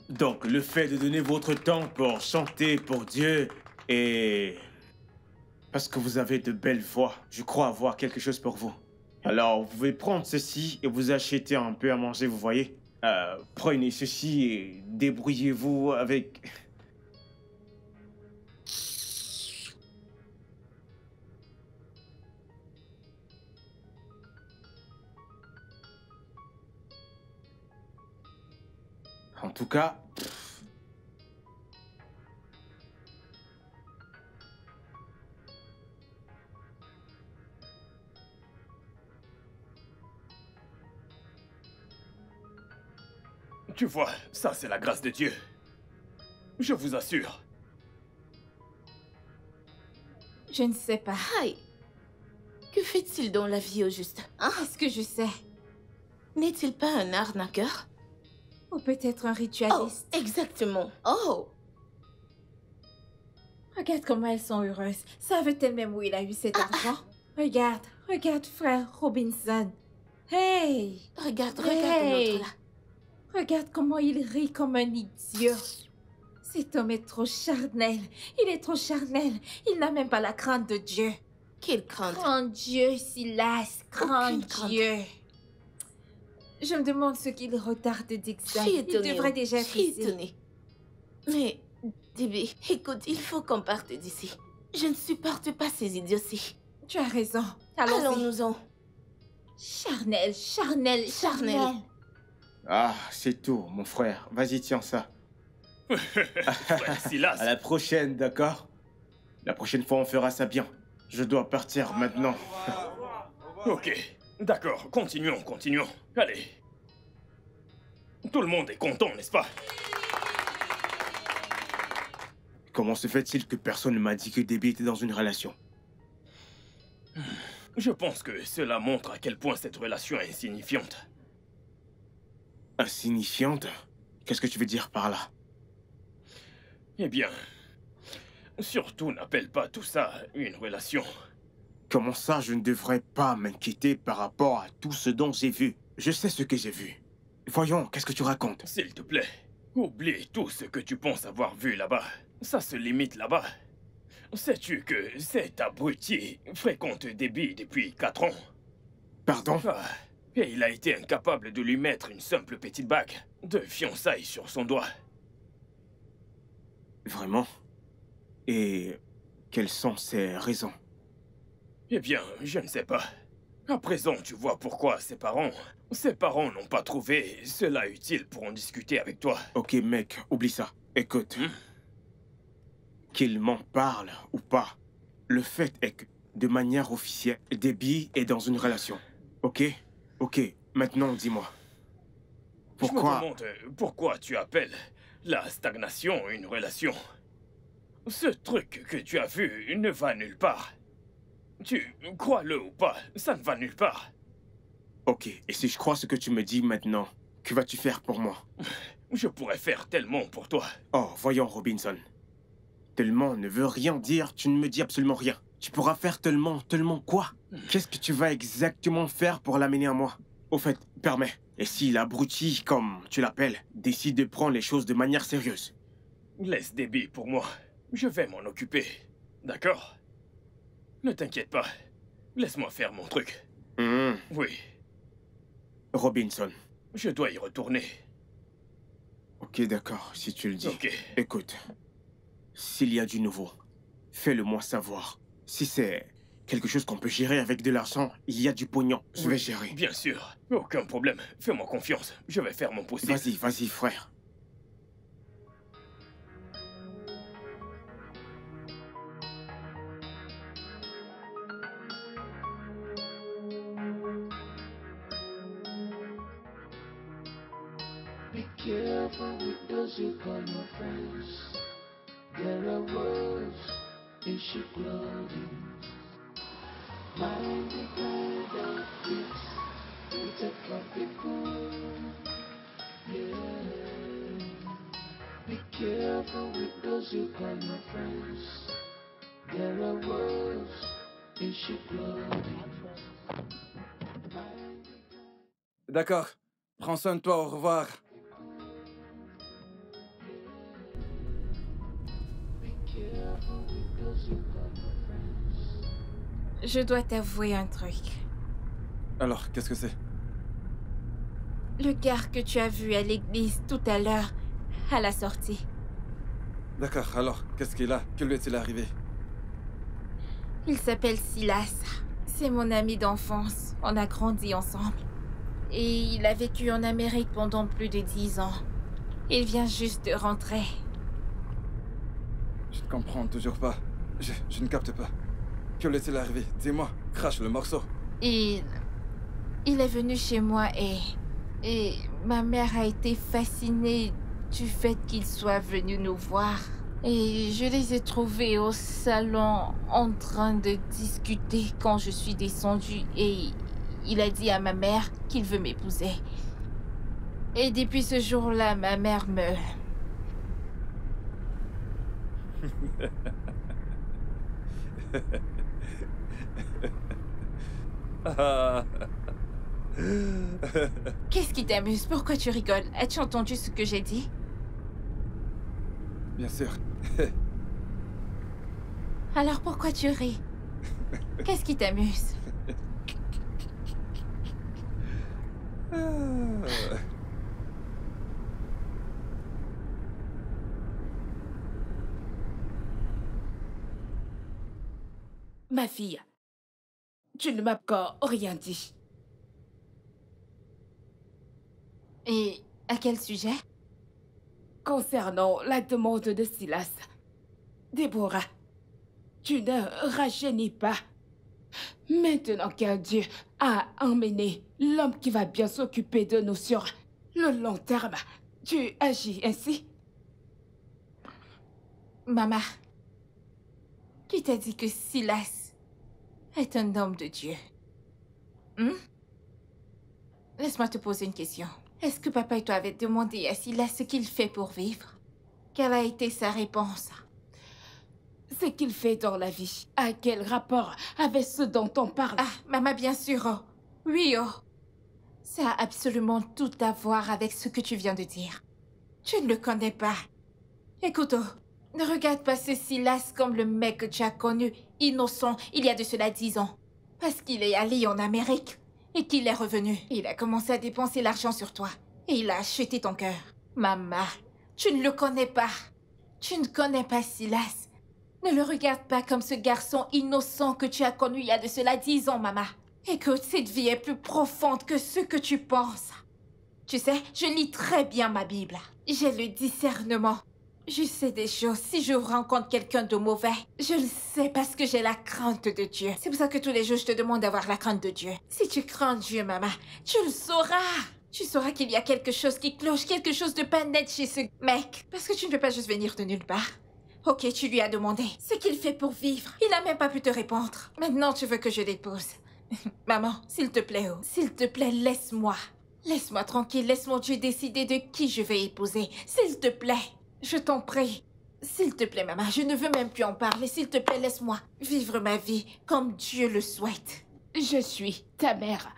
Donc, le fait de donner votre temps pour chanter pour Dieu et... parce que vous avez de belles voix, je crois avoir quelque chose pour vous. Alors, vous pouvez prendre ceci et vous acheter un peu à manger, vous voyez. Prenez ceci et débrouillez-vous avec... En tout cas... Tu vois, ça c'est la grâce de Dieu. Je vous assure. Je ne sais pas. Aïe. Que fait-il dans la vie au juste? Est-ce que je sais? N'est-il pas un arnaqueur? Ou peut-être un ritualiste. Oh, exactement. Oh! Regarde comment elles sont heureuses. Savait-elle même où il a eu cet argent? Regarde, frère Robinson. Hey! Regarde l'autre là. Regarde comment il rit comme un idiot. Cet homme est trop charnel. Il est trop charnel. Il n'a même pas la crainte de Dieu. Quelle crainte? Crains Dieu, Silas. Crains Dieu. Je me demande ce qu'il retarde Dixon. Il devrait déjà être ici. Étonnée. Mais, Debbie, écoute, il faut qu'on parte d'ici. Je ne supporte pas ces idioties. Tu as raison. Allons-nous-en. Charnel. Ah, c'est tout, mon frère. Vas-y, tiens ça. Silas. À la prochaine, d'accord? La prochaine fois, on fera ça bien. Je dois partir maintenant. Ok, d'accord. Continuons. Allez. Tout le monde est content, n'est-ce pas? Comment se fait-il que personne ne m'a dit que Debbie était dans une relation? Je pense que cela montre à quel point cette relation est insignifiante. Insignifiante? Qu'est-ce que tu veux dire par là? Eh bien, surtout n'appelle pas tout ça une relation. Comment ça, je ne devrais pas m'inquiéter par rapport à tout ce dont j'ai vu? Je sais ce que j'ai vu. Voyons, qu'est-ce que tu racontes? S'il te plaît, oublie tout ce que tu penses avoir vu là-bas. Ça se limite là-bas. Sais-tu que cet abruti fréquente Debbie depuis 4 ans? Pardon? Et il a été incapable de lui mettre une simple petite bague de fiançailles sur son doigt. Vraiment? Et quelles sont ses raisons? Eh bien, je ne sais pas. À présent, tu vois pourquoi ses parents n'ont pas trouvé cela utile pour en discuter avec toi. Ok, mec, oublie ça. Écoute. Qu'il m'en parle ou pas, le fait est que de manière officielle. Debbie est dans une relation. Ok? Ok, maintenant dis-moi. Pourquoi... Je me demande pourquoi tu appelles la stagnation une relation. Ce truc que tu as vu ne va nulle part. Tu crois-le ou pas, ça ne va nulle part. Ok, et si je crois ce que tu me dis maintenant, que vas-tu faire pour moi? Je pourrais faire tellement pour toi. Oh, voyons, Robinson. Tellement ne veut rien dire, tu ne me dis absolument rien. Tu pourras faire tellement quoi? Qu'est-ce que tu vas exactement faire pour l'amener à moi? Au fait, permets. Et si l'abruti, comme tu l'appelles, décide de prendre les choses de manière sérieuse? Laisse Debbie pour moi. Je vais m'en occuper. D'accord? Ne t'inquiète pas. Laisse-moi faire mon truc. Oui. Robinson. Je dois y retourner. Ok, d'accord, si tu le dis. Ok. Écoute, s'il y a du nouveau, fais-le-moi savoir. Si c'est quelque chose qu'on peut gérer avec de l'argent, il y a du pognon, je vais gérer. Bien sûr, aucun problème. Fais-moi confiance, je vais faire mon possible. Vas-y, frère. Be careful with those you call your friends. There are wolves in sheep clothing. Mind the kind of gifts with a tropical. Yeah. Be careful with those you call your friends. There are wolves in sheep clothing. D'accord. Prends soin de toi, au revoir. Je dois t'avouer un truc. Alors, qu'est-ce que c'est? Le gars que tu as vu à l'église tout à l'heure, à la sortie. D'accord, alors, qu'est-ce qu'il a? Que lui est-il arrivé? Il s'appelle Silas. C'est mon ami d'enfance. On a grandi ensemble. Et il a vécu en Amérique pendant plus de 10 ans. Il vient juste de rentrer. Je ne comprends toujours pas. Je ne capte pas. Que lui est-il arrivé? Dis-moi, crache le morceau. Il est venu chez moi et ma mère a été fascinée du fait qu'il soit venu nous voir. Et je les ai trouvés au salon en train de discuter quand je suis descendue et il a dit à ma mère qu'il veut m'épouser. Et depuis ce jour-là, ma mère me... Qu'est-ce qui t'amuse? Pourquoi tu rigoles? As-tu entendu ce que j'ai dit? Bien sûr. Alors pourquoi tu ris? Qu'est-ce qui t'amuse? Ma fille, tu ne m'as encore rien dit. Et à quel sujet? Concernant la demande de Silas. Déborah, tu ne rajeunis pas. Maintenant qu'un Dieu a emmené l'homme qui va bien s'occuper de nous sur le long terme, tu agis ainsi? Maman, qui t'a dit que Silas est un homme de Dieu? Laisse-moi te poser une question. Est-ce que papa et toi avaient demandé à Silas ce qu'il fait pour vivre? Quelle a été sa réponse? Ce qu'il fait dans la vie a quel rapport avec ce dont on parle? Ah, maman, bien sûr. Oh. Oui, oh. Ça a absolument tout à voir avec ce que tu viens de dire. Tu ne le connais pas. Écoute, oh, ne regarde pas ce Silas comme le mec que tu as connu, innocent, il y a de cela 10 ans. Parce qu'il est allé en Amérique et qu'il est revenu. Il a commencé à dépenser l'argent sur toi. Et il a acheté ton cœur. Maman, tu ne le connais pas. Tu ne connais pas Silas. Ne le regarde pas comme ce garçon innocent que tu as connu il y a de cela 10 ans, maman. Écoute, cette vie est plus profonde que ce que tu penses. Tu sais, je lis très bien ma Bible. J'ai le discernement. Je sais des choses. Si je rencontre quelqu'un de mauvais, je le sais parce que j'ai la crainte de Dieu. C'est pour ça que tous les jours, je te demande d'avoir la crainte de Dieu. Si tu crains Dieu, maman, tu le sauras. Tu sauras qu'il y a quelque chose qui cloche, quelque chose de pas net chez ce mec. Parce que tu ne peux pas juste venir de nulle part. Ok, tu lui as demandé ce qu'il fait pour vivre. Il n'a même pas pu te répondre. Maintenant, tu veux que je l'épouse. Maman, s'il te plaît, oh, s'il te plaît, laisse-moi. Laisse-moi tranquille, laisse mon Dieu décider de qui je vais épouser. S'il te plaît, je t'en prie. S'il te plaît, maman, je ne veux même plus en parler. S'il te plaît, laisse-moi vivre ma vie comme Dieu le souhaite. Je suis ta mère.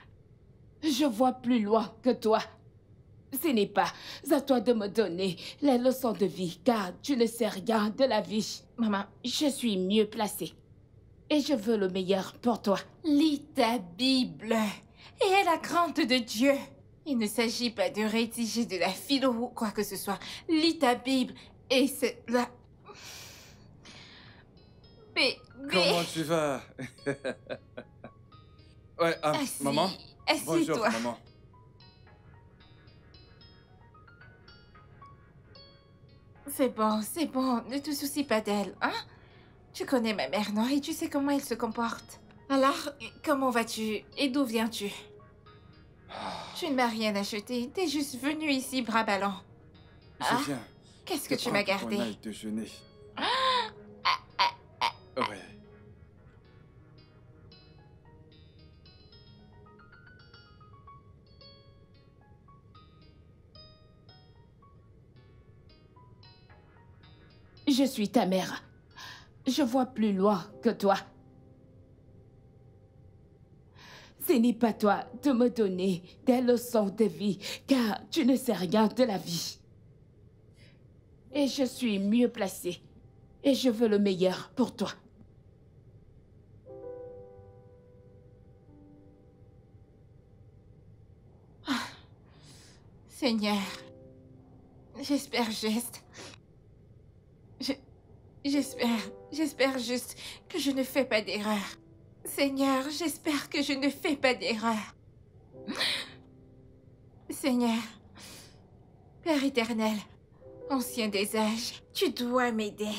Je vois plus loin que toi. Ce n'est pas à toi de me donner les leçons de vie, car tu ne sais rien de la vie. Maman, je suis mieux placée. Et je veux le meilleur pour toi. Lis ta Bible et aie la crainte de Dieu. Il ne s'agit pas de rédiger de la philo ou quoi que ce soit. Lis ta Bible et c'est la... Bébé. Comment tu vas? Ouais, maman. Bonjour, Assis-toi. maman. C'est bon, ne te soucie pas d'elle, hein? Tu connais ma mère, non? Et tu sais comment elle se comporte. Alors, comment vas-tu? Et d'où viens-tu? Tu ne m'as rien acheté, t'es juste venu ici bras ballants. Je viens. Qu'est-ce que tu m'as gardé? On aille déjeuner. Ouais. Je suis ta mère. Je vois plus loin que toi. Ce n'est pas toi de me donner des leçons de vie, car tu ne sais rien de la vie. Et je suis mieux placée. Et je veux le meilleur pour toi. Seigneur, j'espère juste... J'espère juste que je ne fais pas d'erreur. Seigneur, j'espère que je ne fais pas d'erreur. Seigneur, Père éternel, ancien des âges, tu dois m'aider.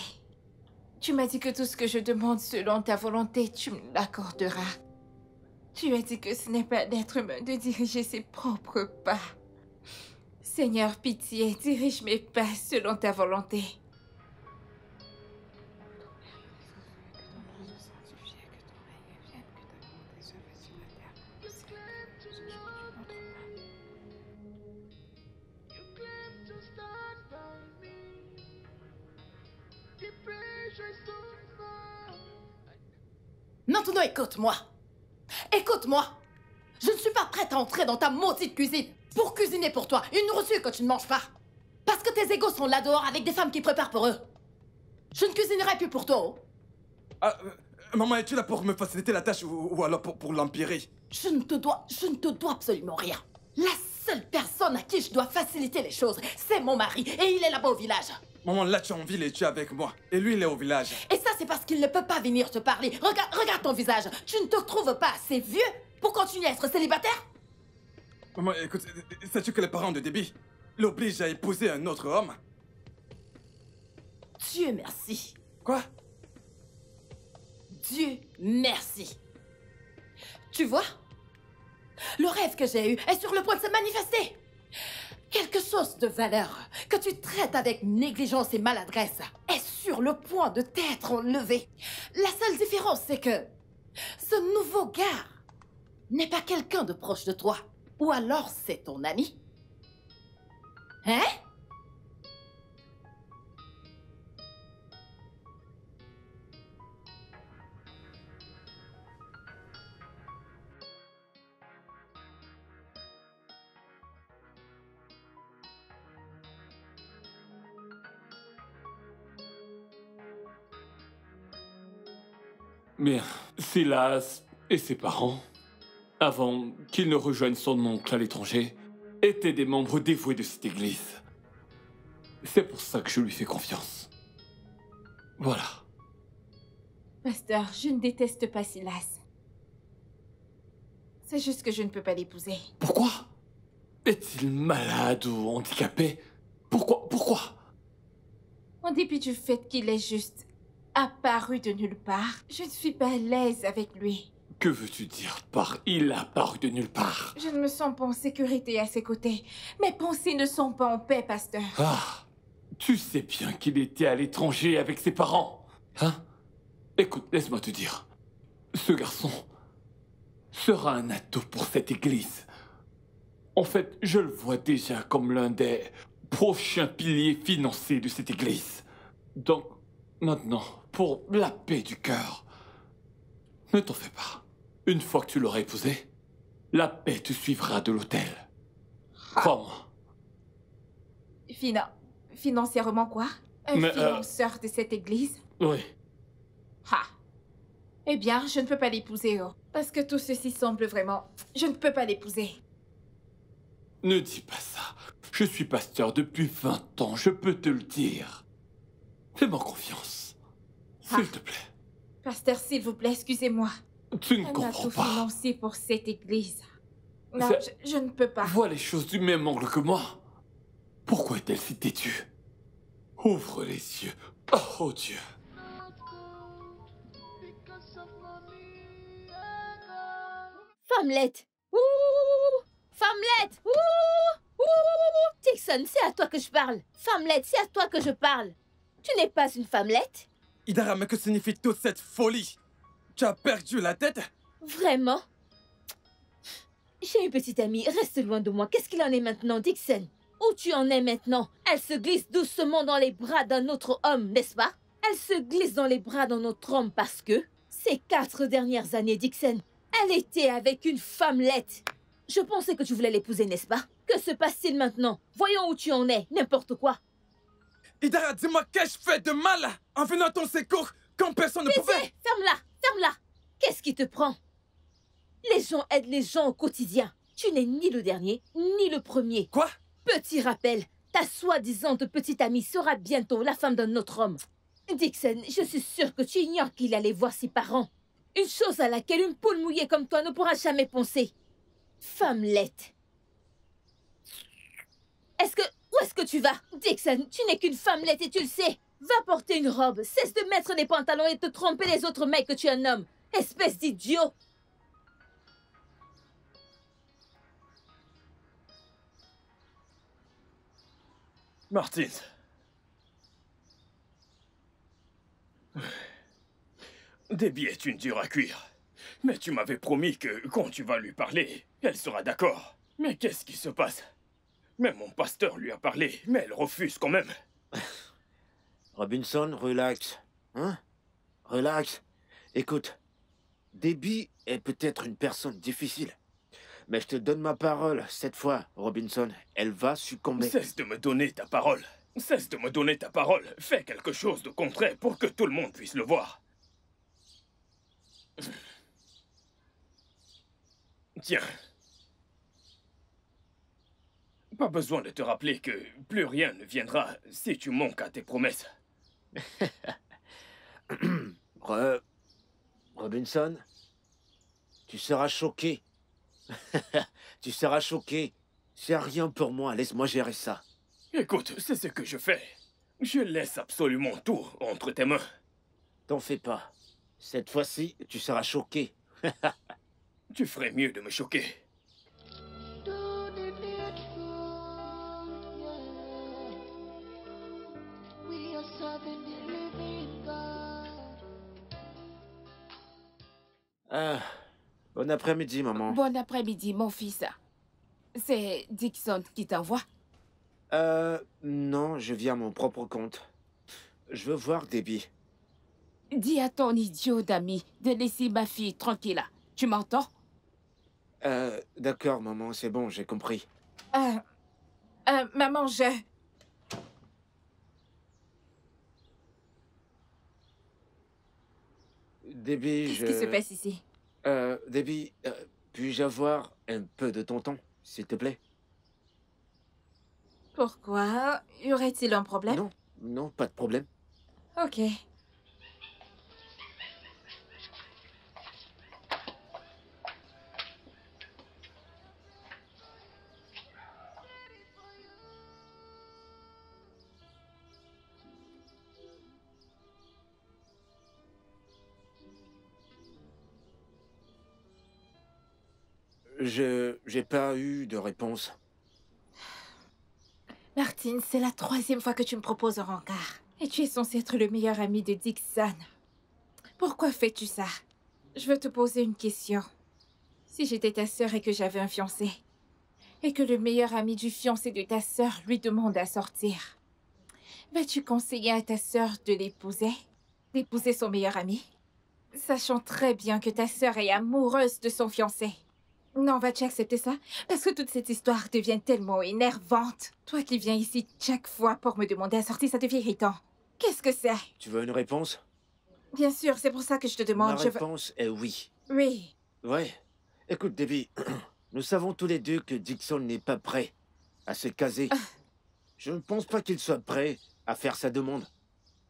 Tu m'as dit que tout ce que je demande selon ta volonté, tu me l'accorderas. Tu as dit que ce n'est pas d'être humain de diriger ses propres pas. Seigneur, pitié, dirige mes pas selon ta volonté. Maintenant, écoute-moi. Écoute-moi. Je ne suis pas prête à entrer dans ta maudite cuisine pour cuisiner pour toi une reçue que tu ne manges pas. Parce que tes égos sont là dehors avec des femmes qui préparent pour eux. Je ne cuisinerai plus pour toi. Oh. Maman, es-tu là pour me faciliter la tâche ou alors pour l'empirer? Je ne te dois absolument rien. La seule personne à qui je dois faciliter les choses, c'est mon mari. Et il est là-bas au village. Maman, là tu es en ville et tu es avec moi. Et lui, il est au village. Et ça, c'est parce qu'il ne peut pas venir te parler. Regarde ton visage. Tu ne te trouves pas assez vieux pour continuer à être célibataire? Maman, écoute, sais-tu que les parents de Debbie l'obligent à épouser un autre homme? Dieu merci. Quoi? Dieu merci. Tu vois? Le rêve que j'ai eu est sur le point de se manifester. Quelque chose de valeur que tu traites avec négligence et maladresse est sur le point de t'être enlevé. La seule différence, c'est que ce nouveau gars n'est pas quelqu'un de proche de toi. Ou alors c'est ton ami. Hein? Bien, Silas et ses parents, avant qu'ils ne rejoignent son oncle à l'étranger, étaient des membres dévoués de cette église. C'est pour ça que je lui fais confiance. Voilà. Pasteur, je ne déteste pas Silas. C'est juste que je ne peux pas l'épouser. Pourquoi? Est-il malade ou handicapé? Pourquoi? En dépit du fait qu'il est juste apparu de nulle part, je ne suis pas à l'aise avec lui. Que veux-tu dire par il a apparu de nulle part? Je ne me sens pas en sécurité à ses côtés. Mes pensées ne sont pas en paix, pasteur. Ah, tu sais bien qu'il était à l'étranger avec ses parents, hein? Écoute, laisse-moi te dire. Ce garçon sera un atout pour cette église. En fait, je le vois déjà comme l'un des prochains piliers financiers de cette église. Donc, maintenant, pour la paix du cœur, ne t'en fais pas. Une fois que tu l'auras épousé, la paix te suivra de l'autel. Crois-moi. Financièrement quoi? Un Mais, financeur de cette église? Oui. Ha! Eh bien, je ne peux pas l'épouser, oh. Parce que tout ceci semble vraiment... Je ne peux pas l'épouser. Ne dis pas ça. Je suis pasteur depuis 20 ans, je peux te le dire. Fais-moi confiance. S'il te plaît. Pasteur, s'il vous plaît, excusez-moi. Tu ne Un comprends atout pas. financier pour cette église. Non, C'est- je ne peux pas. Vois les choses du même angle que moi. Pourquoi est-elle si têtue? Ouvre les yeux. Oh Dieu. Femmelette! Ouh! Femmelette! Ouh! Ouh! Dixon, c'est à toi que je parle. Femmelette, c'est à toi que je parle. Tu n'es pas une femmelette? Idara, mais que signifie toute cette folie? Tu as perdu la tête? Vraiment? J'ai une petite amie, reste loin de moi. Qu'est-ce qu'il en est maintenant, Dixon? Où tu en es maintenant? Elle se glisse doucement dans les bras d'un autre homme, n'est-ce pas? Elle se glisse dans les bras d'un autre homme parce que, ces 4 dernières années, Dixon, elle était avec une femmelette. Je pensais que tu voulais l'épouser, n'est-ce pas? Que se passe-t-il maintenant? Voyons où tu en es, n'importe quoi. Idara, dis-moi, qu'ai-je fait de mal en venant à ton secours quand personne ne pouvait? Ferme-la, ferme-la. Qu'est-ce qui te prend? Les gens aident les gens au quotidien. Tu n'es ni le dernier, ni le premier. Quoi? Petit rappel, ta soi-disant petite amie sera bientôt la femme d'un autre homme. Dixon, je suis sûre que tu ignores qu'il allait voir ses parents. Une chose à laquelle une poule mouillée comme toi ne pourra jamais penser. Femmelette. Où est-ce que tu vas? Dixon, tu n'es qu'une femmelette et tu le sais. Va porter une robe, cesse de mettre des pantalons et de tromper les autres mecs que tu es un homme. Espèce d'idiot. Martine. Debbie est une dure à cuire. Mais tu m'avais promis que quand tu vas lui parler, elle sera d'accord. Mais qu'est-ce qui se passe? Même mon pasteur lui a parlé, mais elle refuse quand même. Robinson, relax. Hein? Relax. Écoute, Debbie est peut-être une personne difficile. Mais je te donne ma parole, cette fois, Robinson, elle va succomber. Cesse de me donner ta parole. Cesse de me donner ta parole. Fais quelque chose de concret pour que tout le monde puisse le voir. Tiens. Pas besoin de te rappeler que plus rien ne viendra si tu manques à tes promesses. Robinson, tu seras choqué. Tu seras choqué. C'est rien pour moi, laisse-moi gérer ça. Écoute, c'est ce que je fais. Je laisse absolument tout entre tes mains. T'en fais pas. Cette fois-ci, tu seras choqué. Tu ferais mieux de me choquer. Ah, bon après-midi, maman. Bon après-midi, mon fils. C'est Dixon qui t'envoie? Non, je viens à mon propre compte. Je veux voir Debbie. Dis à ton idiot d'ami de laisser ma fille tranquille. Tu m'entends? D'accord, maman, c'est bon, j'ai compris. Maman, Debbie, Qu'est-ce qui se passe ici? Debbie, puis-je avoir un peu de ton temps, s'il te plaît? Pourquoi? Y aurait-il un problème? Non, non, pas de problème. Ok. J'ai pas eu de réponse. Martin, c'est la 3e fois que tu me proposes un rencard. Et tu es censé être le meilleur ami de Dixon. Pourquoi fais-tu ça? Je veux te poser une question. Si j'étais ta sœur et que j'avais un fiancé, et que le meilleur ami du fiancé de ta sœur lui demande à sortir, vas-tu conseiller à ta sœur de l'épouser? D'épouser son meilleur ami? Sachant très bien que ta sœur est amoureuse de son fiancé. Non, vas-tu accepter ça? Parce que toute cette histoire devient tellement énervante. Toi qui viens ici chaque fois pour me demander à sortir, ça devient irritant. Qu'est-ce que c'est? Tu veux une réponse? Bien sûr, c'est pour ça que je te demande. Ma réponse est oui. Oui. Ouais. Écoute, Debbie, nous savons tous les deux que Dixon n'est pas prêt à se caser. Je ne pense pas qu'il soit prêt à faire sa demande.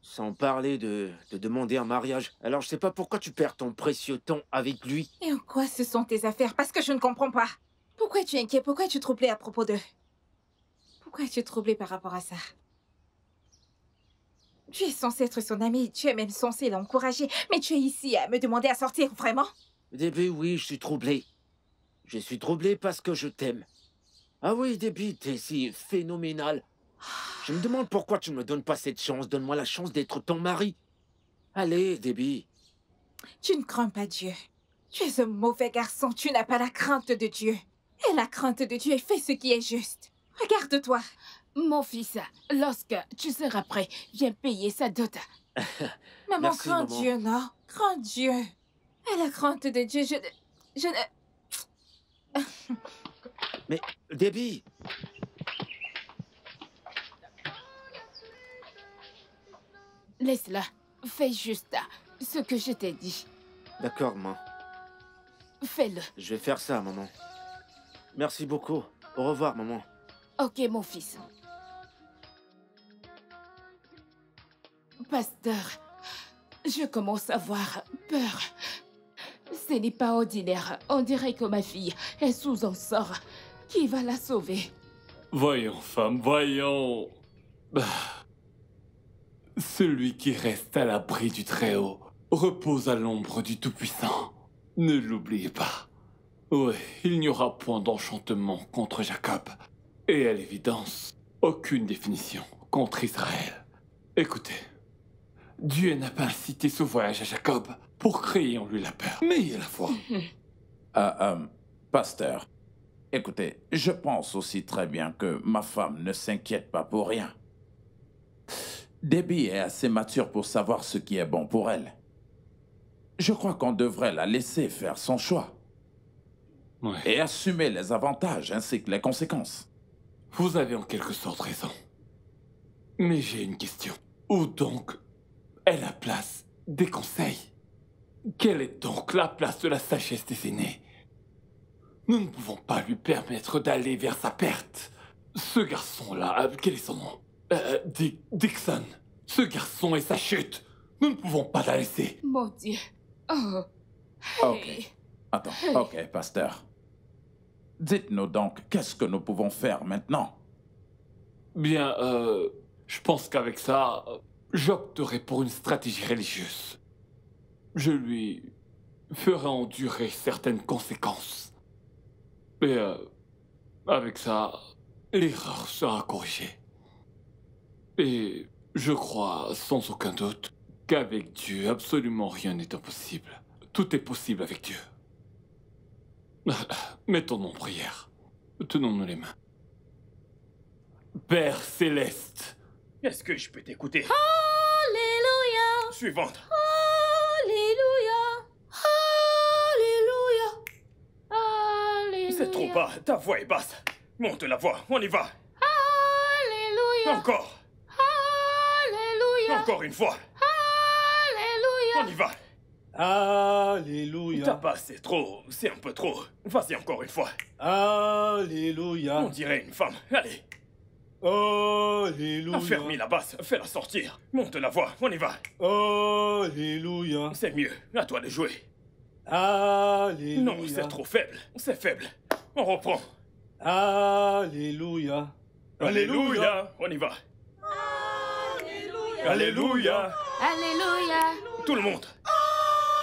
Sans parler de demander un mariage. Alors je sais pas pourquoi tu perds ton précieux temps avec lui. Et en quoi ce sont tes affaires? Parce que je ne comprends pas. Pourquoi es-tu inquiet? Pourquoi es-tu troublé à propos d'eux? Pourquoi es-tu troublé par rapport à ça? Tu es censé être son ami, tu es même censé l'encourager. Mais tu es ici à me demander à sortir, vraiment? Debbie, oui, je suis troublé. Je suis troublé parce que je t'aime. Ah oui, Debbie, t'es si phénoménal. Je me demande pourquoi tu ne me donnes pas cette chance. Donne-moi la chance d'être ton mari. Allez, Debbie. Tu ne crains pas Dieu. Tu es un mauvais garçon. Tu n'as pas la crainte de Dieu. Et la crainte de Dieu fait ce qui est juste. Regarde-toi. Mon fils, lorsque tu seras prêt, viens payer sa dot. Maman, Merci, crains maman. Dieu, non? Crains Dieu. Et la crainte de Dieu, je ne... Mais, Debbie. Laisse-la. Fais juste ce que je t'ai dit. D'accord, maman. Fais-le. Je vais faire ça, maman. Merci beaucoup. Au revoir, maman. Ok, mon fils. Pasteur, je commence à avoir peur. Ce n'est pas ordinaire. On dirait que ma fille est sous un sort. Qui va la sauver? Voyons, femme, voyons. Celui qui reste à l'abri du Très-Haut repose à l'ombre du Tout-Puissant. Ne l'oubliez pas. Oui, il n'y aura point d'enchantement contre Jacob. Et à l'évidence, aucune définition contre Israël. Écoutez, Dieu n'a pas incité ce voyage à Jacob pour créer en lui la peur, mais il a la foi. Pasteur, écoutez, je pense aussi très bien que ma femme ne s'inquiète pas pour rien. Debbie est assez mature pour savoir ce qui est bon pour elle. Je crois qu'on devrait la laisser faire son choix. Ouais. Et assumer les avantages ainsi que les conséquences. Vous avez en quelque sorte raison. Mais j'ai une question. Où donc est la place des conseils? Quelle est donc la place de la sagesse des aînés? Nous ne pouvons pas lui permettre d'aller vers sa perte. Ce garçon-là, quel est son nom? Dixon. Ce garçon et sa chute. Nous ne pouvons pas la laisser. Mon Dieu. Oh. Hey. Ok. Attends, ok, pasteur. Dites-nous donc, qu'est-ce que nous pouvons faire maintenant? Bien, je pense qu'avec ça, j'opterai pour une stratégie religieuse. Je lui ferai endurer certaines conséquences. Et avec ça, l'erreur sera corrigée. Et je crois, sans aucun doute, qu'avec Dieu, absolument rien n'est impossible. Tout est possible avec Dieu. Mettons-nous en prière. Tenons-nous les mains. Père céleste. Est-ce que je peux t'écouter? Alléluia. Suivante. Alléluia. Alléluia. C'est trop bas, ta voix est basse. Monte la voix, on y va. Alléluia. Encore. Alléluia. Encore une fois. Alléluia. On y va. Alléluia. Ta basse, c'est trop, c'est un peu trop. Vas-y encore une fois. Alléluia. On dirait une femme. Allez. Alléluia. Affermis la basse, fais-la sortir. Monte la voix, on y va. Alléluia. C'est mieux, à toi de jouer. Alléluia. Non, c'est trop faible. C'est faible. On reprend. Alléluia. Alléluia. On y va. Alléluia. Alléluia. Alléluia. Tout le monde.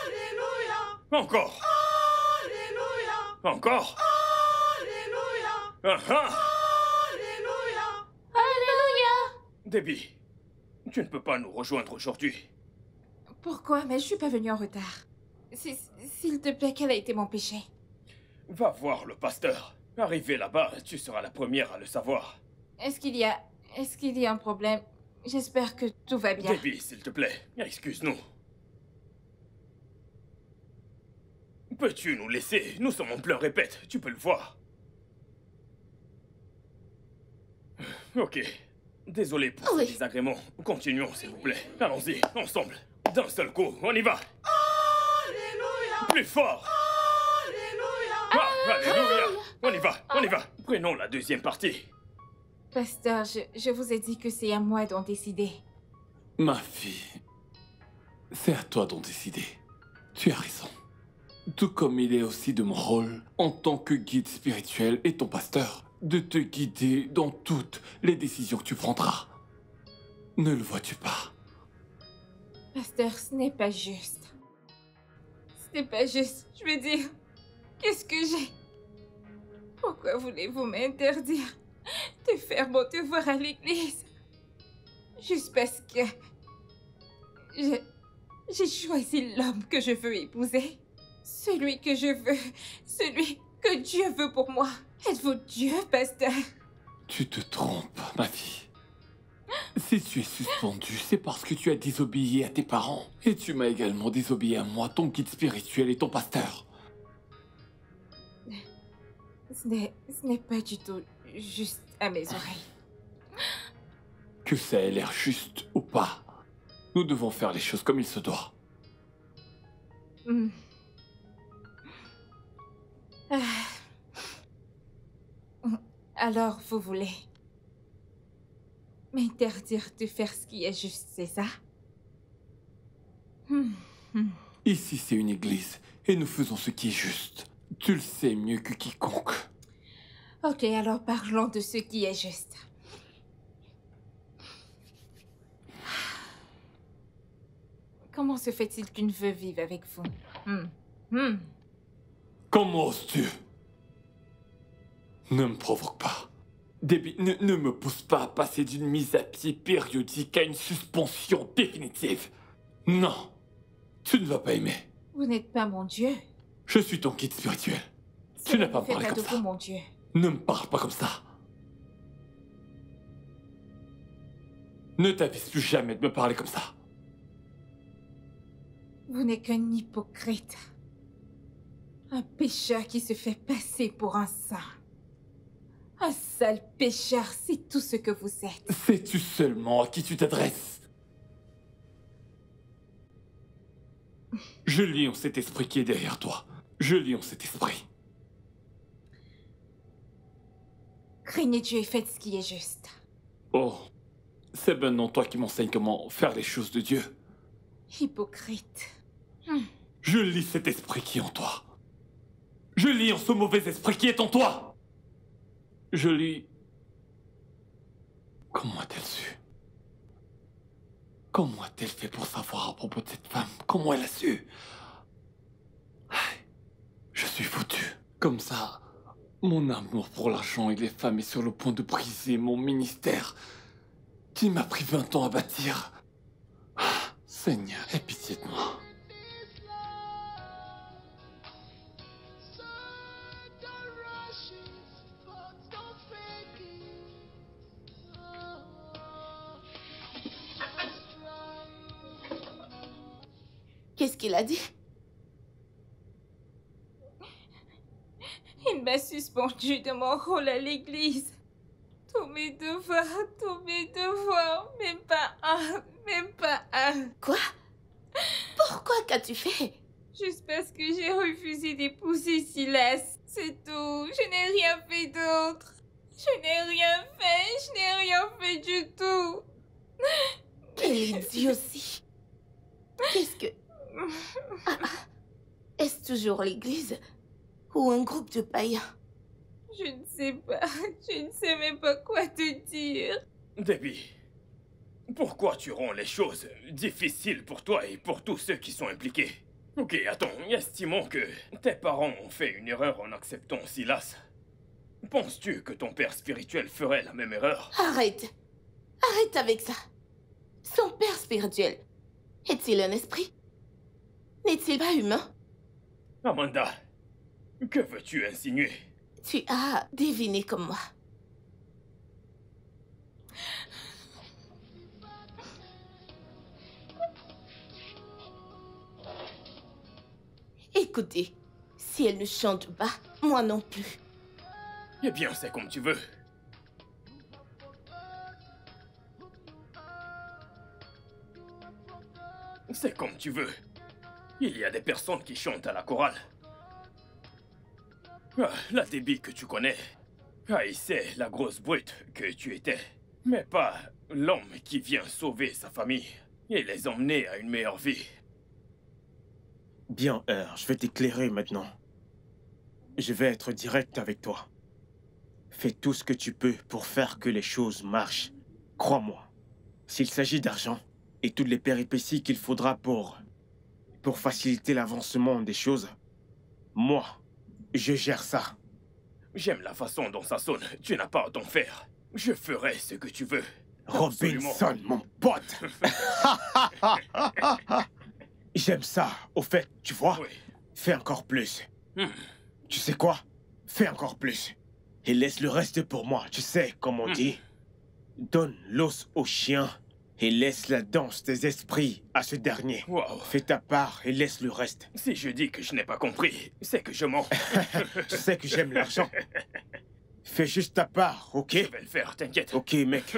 Alléluia. Encore. Alléluia. Encore. Ah ah! Alléluia! Debbie, tu ne peux pas nous rejoindre aujourd'hui. Pourquoi? Mais je suis pas venue en retard. S'il te plaît, quel a été mon péché? Va voir le pasteur. Arrivé là-bas, tu seras la première à le savoir. Est-ce qu'il y a un problème? J'espère que tout va bien. Debbie, s'il te plaît, excuse-nous. Peux-tu nous laisser? Nous sommes en plein répète, tu peux le voir. Ok. Désolé pour ce désagrément. Continuons, s'il vous plaît. Allons-y, ensemble. D'un seul coup, on y va. Alléluia! Plus fort! Alléluia! On y va. Prenons la deuxième partie. Pasteur, je vous ai dit que c'est à moi d'en décider. Ma fille, c'est à toi d'en décider. Tu as raison. Tout comme il est aussi de mon rôle, en tant que guide spirituel et ton pasteur, de te guider dans toutes les décisions que tu prendras. Ne le vois-tu pas? Pasteur, ce n'est pas juste. Ce n'est pas juste. Je veux dire, qu'est-ce que j'ai? Pourquoi voulez-vous m'interdire de faire mon devoir à l'église? Juste parce que j'ai choisi l'homme que je veux épouser. Celui que je veux. Celui que Dieu veut pour moi. Êtes-vous Dieu, pasteur? Tu te trompes, ma fille. Si tu es suspendu, c'est parce que tu as désobéi à tes parents. Et tu m'as également désobéi à moi, ton guide spirituel et ton pasteur. Ce n'est pas du tout juste à mes oreilles. Que ça ait l'air juste ou pas, nous devons faire les choses comme il se doit. Alors, vous voulez m'interdire de faire ce qui est juste, c'est ça? Ici, c'est une église, et nous faisons ce qui est juste. Tu le sais mieux que quiconque. Ok, alors parlons de ce qui est juste. Comment se fait-il qu'une veuve vive avec vous? Comment oses-tu? Ne me provoque pas. Debbie, ne me pousse pas à passer d'une mise à pied périodique à une suspension définitive. Non, tu ne vas pas aimer. Vous n'êtes pas mon Dieu. Je suis ton guide spirituel. Tu n'as pas à me parler comme ça. Vous, mon Dieu. Ne me parle pas comme ça. Ne t'avise plus jamais de me parler comme ça. Vous n'êtes qu'un hypocrite. Un pécheur qui se fait passer pour un saint. Un sale pécheur, c'est tout ce que vous êtes. Sais-tu seulement à qui tu t'adresses? Je lis en cet esprit qui est derrière toi. Je lis en cet esprit. Craignez Dieu et faites ce qui est juste. Oh, c'est maintenant toi qui m'enseignes comment faire les choses de Dieu. Hypocrite. Je lis cet esprit qui est en toi. Je lis en ce mauvais esprit qui est en toi. Je lis... Comment a-t-elle su? Comment a-t-elle fait pour savoir à propos de cette femme? Comment elle a su? Je suis foutu. Comme ça, mon amour pour l'argent et les femmes est sur le point de briser mon ministère qui m'a pris 20 ans à bâtir. Seigneur, aie pitié de moi. Qu'est-ce qu'il a dit? Il m'a suspendu de mon rôle à l'église. Tous mes devoirs, même pas un. Quoi? Pourquoi qu'as-tu fait? Juste parce que j'ai refusé d'épouser Silas. C'est tout. Je n'ai rien fait d'autre. Je n'ai rien fait du tout. Quelle idiotie! Qu'est-ce que... Est-ce toujours l'église ou un groupe de païens? Je ne sais pas. Je ne sais même pas quoi te dire. Debbie, pourquoi tu rends les choses difficiles pour toi et pour tous ceux qui sont impliqués? Ok, attends, estimons que tes parents ont fait une erreur en acceptant Silas. Penses-tu que ton père spirituel ferait la même erreur? Arrête. Arrête avec ça. Son père spirituel, est-il un esprit? N'est-il pas humain? Amanda, que veux-tu insinuer? Tu as deviné comme moi. Écoutez, si elle ne chante pas, moi non plus. Eh bien, c'est comme tu veux. C'est comme tu veux. Il y a des personnes qui chantent à la chorale. Ah, la Debbie que tu connais haïssait la grosse brute que tu étais. Mais pas l'homme qui vient sauver sa famille et les emmener à une meilleure vie. Bien, je vais t'éclairer maintenant. Je vais être direct avec toi. Fais tout ce que tu peux pour faire que les choses marchent. Crois-moi, s'il s'agit d'argent et toutes les péripéties qu'il faudra pour faciliter l'avancement des choses, moi, je gère ça. J'aime la façon dont ça sonne. Tu n'as pas à t'en faire. Je ferai ce que tu veux. Robinson, mon pote. J'aime ça. Au fait, tu vois, fais encore plus. Tu sais quoi? Fais encore plus. Et laisse le reste pour moi. Tu sais, comme on dit, donne l'os au chien et laisse la danse des esprits à ce dernier. Wow. Fais ta part et laisse le reste. Si je dis que je n'ai pas compris, c'est que je mens. Tu sais que j'aime l'argent. Fais juste ta part, ok? Je vais le faire, t'inquiète. Ok, mec.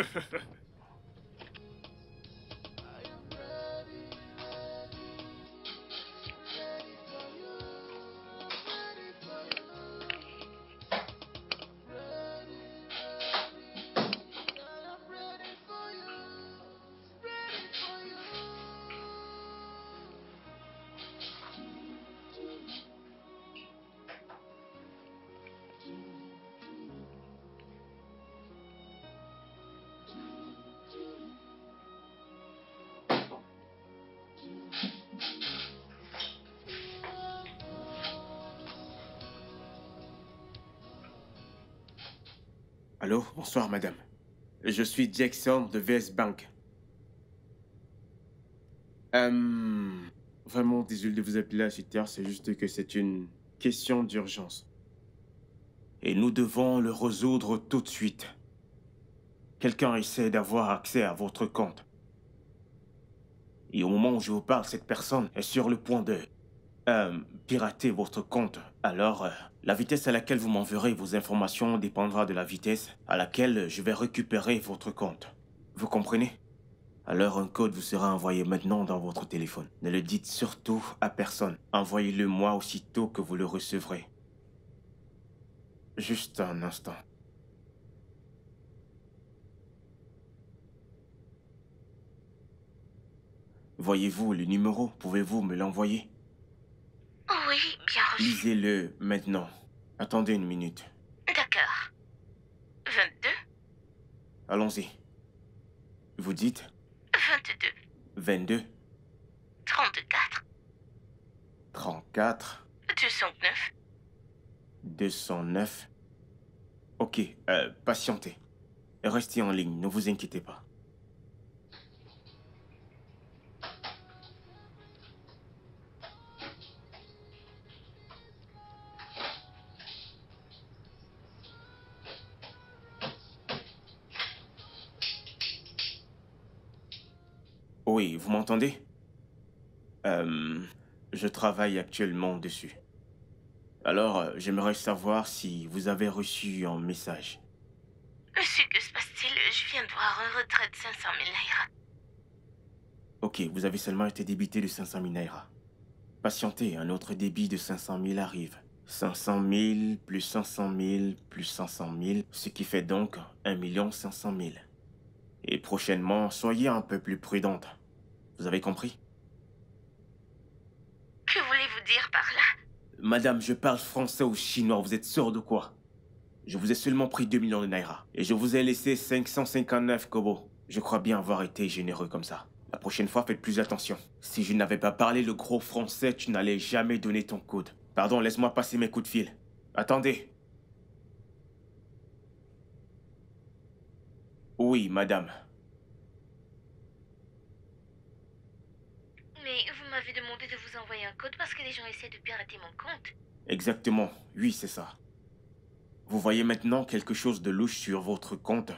Allô, bonsoir madame. Je suis Jackson de VS Bank. Vraiment désolé de vous appeler à cette heure, c'est juste que c'est une question d'urgence. Et nous devons le résoudre tout de suite. Quelqu'un essaie d'avoir accès à votre compte. Et au moment où je vous parle, cette personne est sur le point de pirater votre compte. Alors, la vitesse à laquelle vous m'enverrez vos informations dépendra de la vitesse à laquelle je vais récupérer votre compte. Vous comprenez? Alors un code vous sera envoyé maintenant dans votre téléphone. Ne le dites surtout à personne. Envoyez-le moi aussitôt que vous le recevrez. Juste un instant. Voyez-vous le numéro? Pouvez-vous me l'envoyer? Oui, bien reçu. Lisez-le maintenant. Attendez une minute. D'accord. 22, Allons-y. Vous dites 22, 22, 34, 34, 209. 209. Ok, patientez. Restez en ligne, ne vous inquiétez pas. Oui, vous m'entendez? Je travaille actuellement dessus. Alors, j'aimerais savoir si vous avez reçu un message. Monsieur, que se passe-t-il? Je viens de voir un retrait de 500 000 naira. Ok, vous avez seulement été débité de 500 000 naira. Patientez, un autre débit de 500 000 arrive. 500 000 plus 500 000 plus 500 000, ce qui fait donc 1 500 000. Et prochainement, soyez un peu plus prudente. Vous avez compris? Que voulez-vous dire par là? Madame, je parle français ou chinois, vous êtes sourde ou quoi? Je vous ai seulement pris 2 millions de naira. Et je vous ai laissé 559 kobos. Je crois bien avoir été généreux comme ça. La prochaine fois, faites plus attention. Si je n'avais pas parlé le gros français, tu n'allais jamais donner ton code. Pardon, laisse-moi passer mes coups de fil. Attendez. Oui, madame. Mais vous m'avez demandé de vous envoyer un code parce que les gens essaient de pirater mon compte. Exactement, oui, c'est ça. Vous voyez maintenant quelque chose de louche sur votre compte?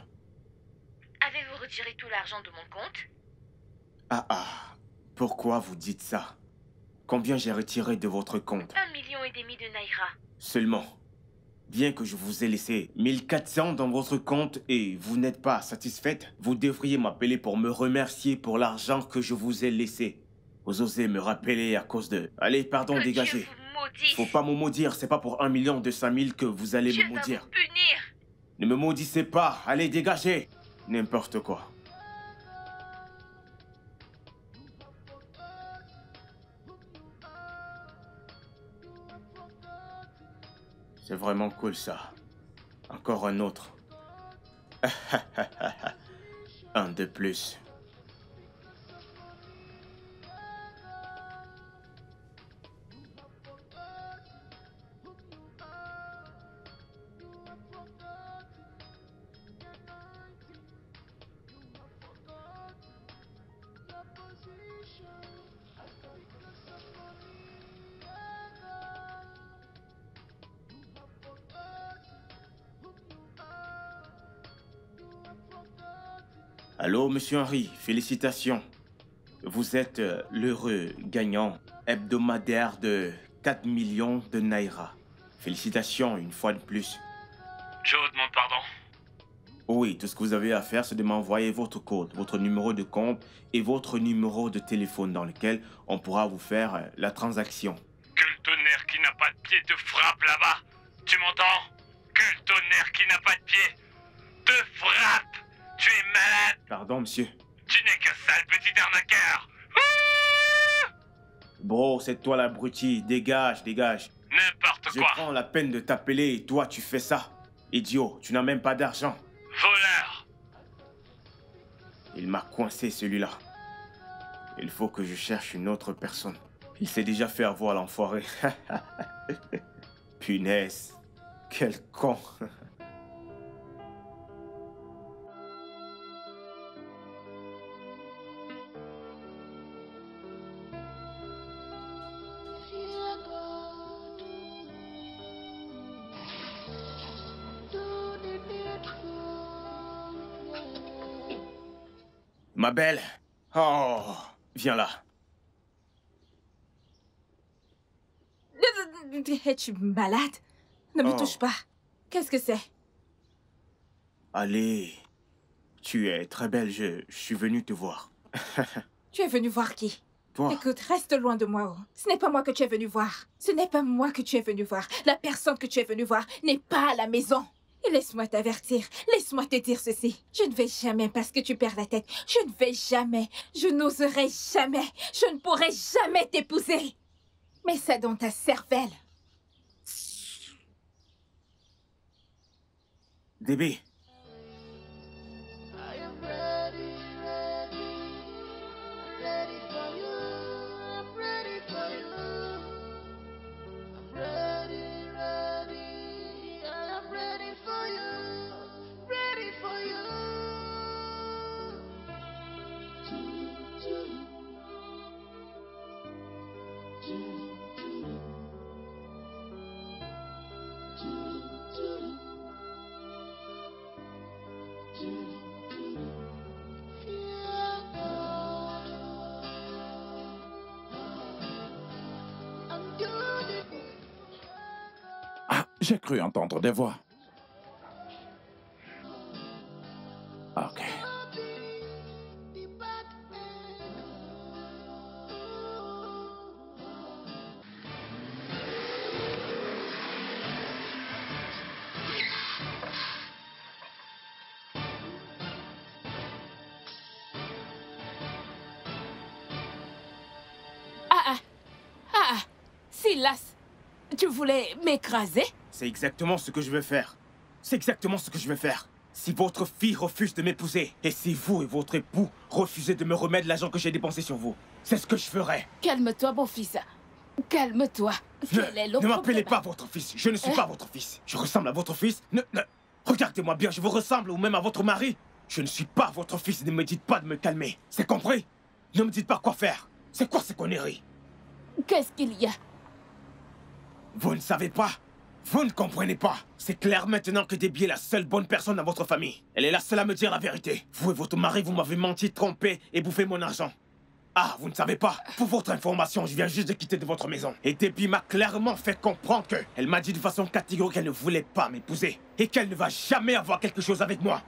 Avez-vous retiré tout l'argent de mon compte? Ah, pourquoi vous dites ça? Combien j'ai retiré de votre compte? 1,5 million de Naira. Seulement. Bien que je vous ai laissé 1400 dans votre compte et vous n'êtes pas satisfaite, vous devriez m'appeler pour me remercier pour l'argent que je vous ai laissé. Vous osez me rappeler à cause de... Allez, pardon, Que dégagez. Dieu vous maudisse. Faut pas me maudire, c'est pas pour 1,2 million que vous allez Dieu me va maudire. vous punir. Ne me maudissez pas, allez, dégagez. N'importe quoi. C'est vraiment cool ça. Encore un autre. Un de plus. Allô, monsieur Henry, félicitations. Vous êtes l'heureux gagnant hebdomadaire de 4 millions de Naira. Félicitations une fois de plus. Je vous demande pardon. Oui, tout ce que vous avez à faire, c'est de m'envoyer votre code, votre numéro de compte et votre numéro de téléphone dans lequel on pourra vous faire la transaction. Que le tonnerre qui n'a pas de pied te frappe là-bas. Tu m'entends? Que le tonnerre qui n'a pas de pied te frappe. Tu es malade. Pardon, monsieur. Tu n'es qu'un sale petit arnaqueur. Bro, c'est toi l'abruti. Dégage, dégage. N'importe quoi. Je prends la peine de t'appeler et toi, tu fais ça. Idiot, tu n'as même pas d'argent. Voleur. Il m'a coincé, celui-là. Il faut que je cherche une autre personne. Il s'est déjà fait avoir, l'enfoiré. Punaise. Quel con. Ma belle. Oh, viens là. Es-tu malade? Ne me touche pas. Qu'est-ce que c'est? Allez. Tu es très belle, je suis venu te voir. Tu es venu voir qui? Toi. Écoute, reste loin de moi. Oh. Ce n'est pas moi que tu es venu voir. Ce n'est pas moi que tu es venu voir. La personne que tu es venu voir n'est pas à la maison. Et laisse-moi t'avertir, laisse-moi te dire ceci. Je ne vais jamais parce que tu perds la tête. Je ne vais jamais, je n'oserai jamais, je ne pourrai jamais t'épouser. Mets ça dans ta cervelle. DB. Ah, j'ai cru entendre des voix. Ok. Silas, tu voulais m'écraser? C'est exactement ce que je vais faire. C'est exactement ce que je vais faire. Si votre fille refuse de m'épouser, et si vous et votre époux refusez de me remettre l'argent que j'ai dépensé sur vous, c'est ce que je ferai. Calme-toi, mon fils. Calme-toi. Quel est le Ne m'appelez problème? pas votre fils. Je ne suis pas votre fils. Je ressemble à votre fils. Regardez-moi bien, je vous ressemble ou même à votre mari. Je ne suis pas votre fils, ne me dites pas de me calmer. C'est compris? Ne me dites pas quoi faire. C'est quoi ces conneries? Qu'est-ce qu'il y a? Vous ne savez pas? Vous ne comprenez pas? C'est clair maintenant que Debbie est la seule bonne personne dans votre famille. Elle est la seule à me dire la vérité. Vous et votre mari, vous m'avez menti, trompé et bouffé mon argent. Ah, vous ne savez pas? Pour votre information, je viens juste de quitter de votre maison. Et Debbie m'a clairement fait comprendre que... Elle m'a dit de façon catégorique qu'elle ne voulait pas m'épouser. Et qu'elle ne va jamais avoir quelque chose avec moi.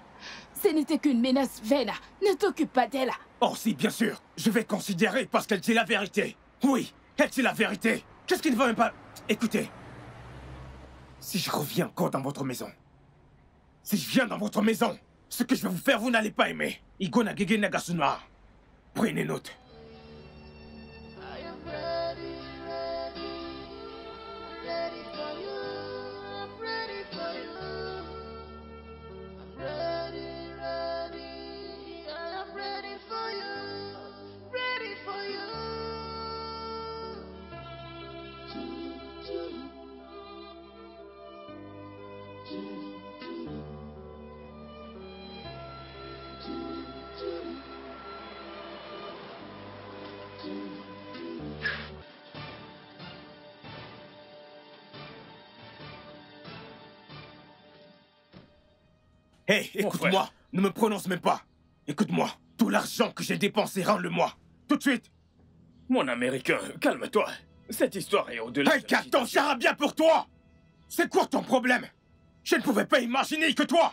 Ce n'était qu'une menace, Vena. Ne t'occupe pas d'elle. Oh si, bien sûr. Je vais considérer parce qu'elle dit la vérité. Oui, elle dit la vérité. Qu'est-ce qui ne va même pas... Écoutez. Si je reviens encore dans votre maison... Si je viens dans votre maison, ce que je vais vous faire, vous n'allez pas aimer. Igona Gege Nagasuna. Prenez note. Hé, écoute-moi, ne me prononce même pas. Écoute-moi, tout l'argent que j'ai dépensé, rends-le-moi. Tout de suite. Mon Américain, calme-toi. Cette histoire est au-delà. Hey, car ton charabia pour toi. C'est quoi ton problème? Je ne pouvais pas imaginer que toi,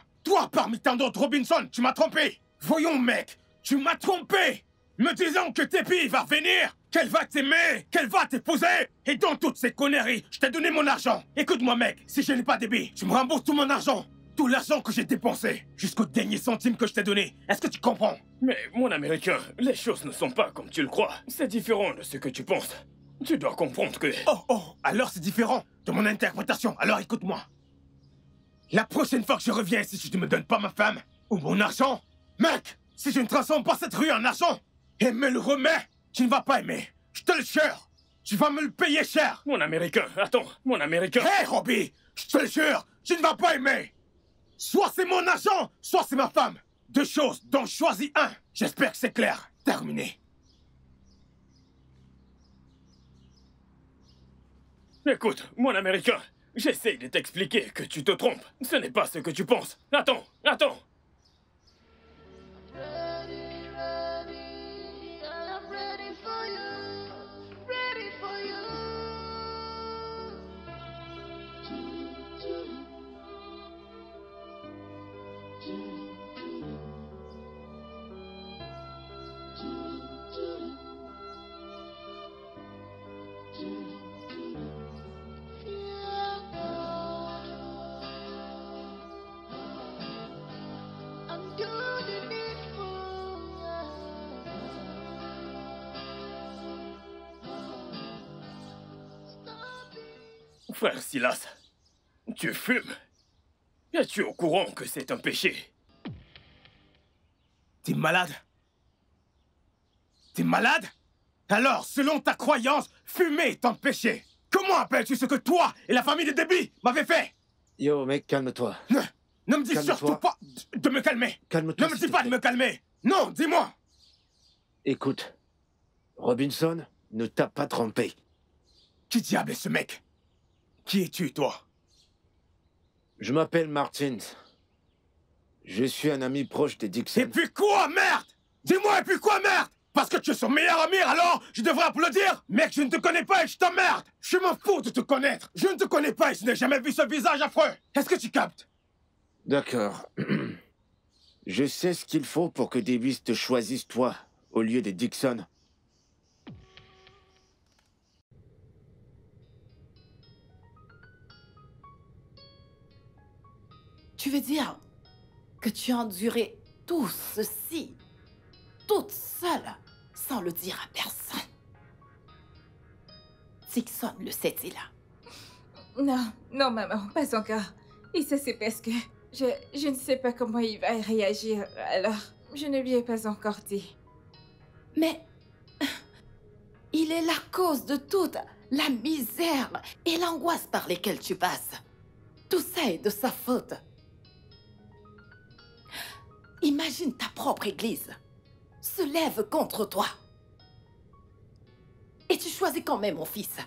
parmi tant d'autres Robinson, tu m'as trompé. Voyons, mec, tu m'as trompé. Me disant que Debbie va venir, qu'elle va t'aimer, qu'elle va t'épouser. Et dans toutes ces conneries, je t'ai donné mon argent. Écoute-moi, mec, si je n'ai pas Debbie, tu me rembourses tout mon argent. Tout l'argent que j'ai dépensé, jusqu'au dernier centime que je t'ai donné. Est-ce que tu comprends? Mais, mon Américain, les choses ne sont pas comme tu le crois. C'est différent de ce que tu penses. Tu dois comprendre que... Oh, alors c'est différent de mon interprétation. Alors écoute-moi. La prochaine fois que je reviens ici, si tu ne me donnes pas ma femme ou mon argent, mec, si je ne transforme pas cette rue en argent et me le remets, tu ne vas pas aimer. Je te le jure. Tu vas me le payer cher. Mon Américain, attends, mon Américain... Hé, Robbie, je te le jure, tu ne vas pas aimer. Soit c'est mon argent, soit c'est ma femme. Deux choses, dont je choisis un. J'espère que c'est clair. Terminé. Écoute, mon Américain, j'essaye de t'expliquer que tu te trompes. Ce n'est pas ce que tu penses. Attends. Frère Silas, tu fumes. Es-tu au courant que c'est un péché? T'es malade? T'es malade? Alors, selon ta croyance, fumer est un péché. Comment appelles-tu ce que toi et la famille de Debbie m'avez fait? Yo, mec, calme-toi. Ne me dis surtout pas de me calmer. Calme-toi. Ne me dis pas de me calmer. Non, dis-moi. Écoute, Robinson ne t'a pas trompé. Qui diable est ce mec? Qui es-tu, toi? Je m'appelle Martins. Je suis un ami proche de Dixon. Et puis quoi, merde? Dis-moi, et puis quoi, merde? Parce que tu es son meilleur ami, alors je devrais applaudir? Mec, je ne te connais pas et je t'emmerde. Je m'en fous de te connaître. Je ne te connais pas et je n'ai jamais vu ce visage affreux. Est-ce que tu captes? D'accord. Je sais ce qu'il faut pour que Davis te choisisse toi, au lieu de Dixon. Tu veux dire que tu as enduré tout ceci, toute seule, sans le dire à personne? Dixon le sait-il? Non, maman, pas encore. Et ça, c'est parce que je ne sais pas comment il va réagir, alors je ne lui ai pas encore dit. Mais il est la cause de toute la misère et l'angoisse par lesquelles tu passes. Tout ça est de sa faute. Imagine ta propre église se lève contre toi. Et tu choisis quand même mon fils.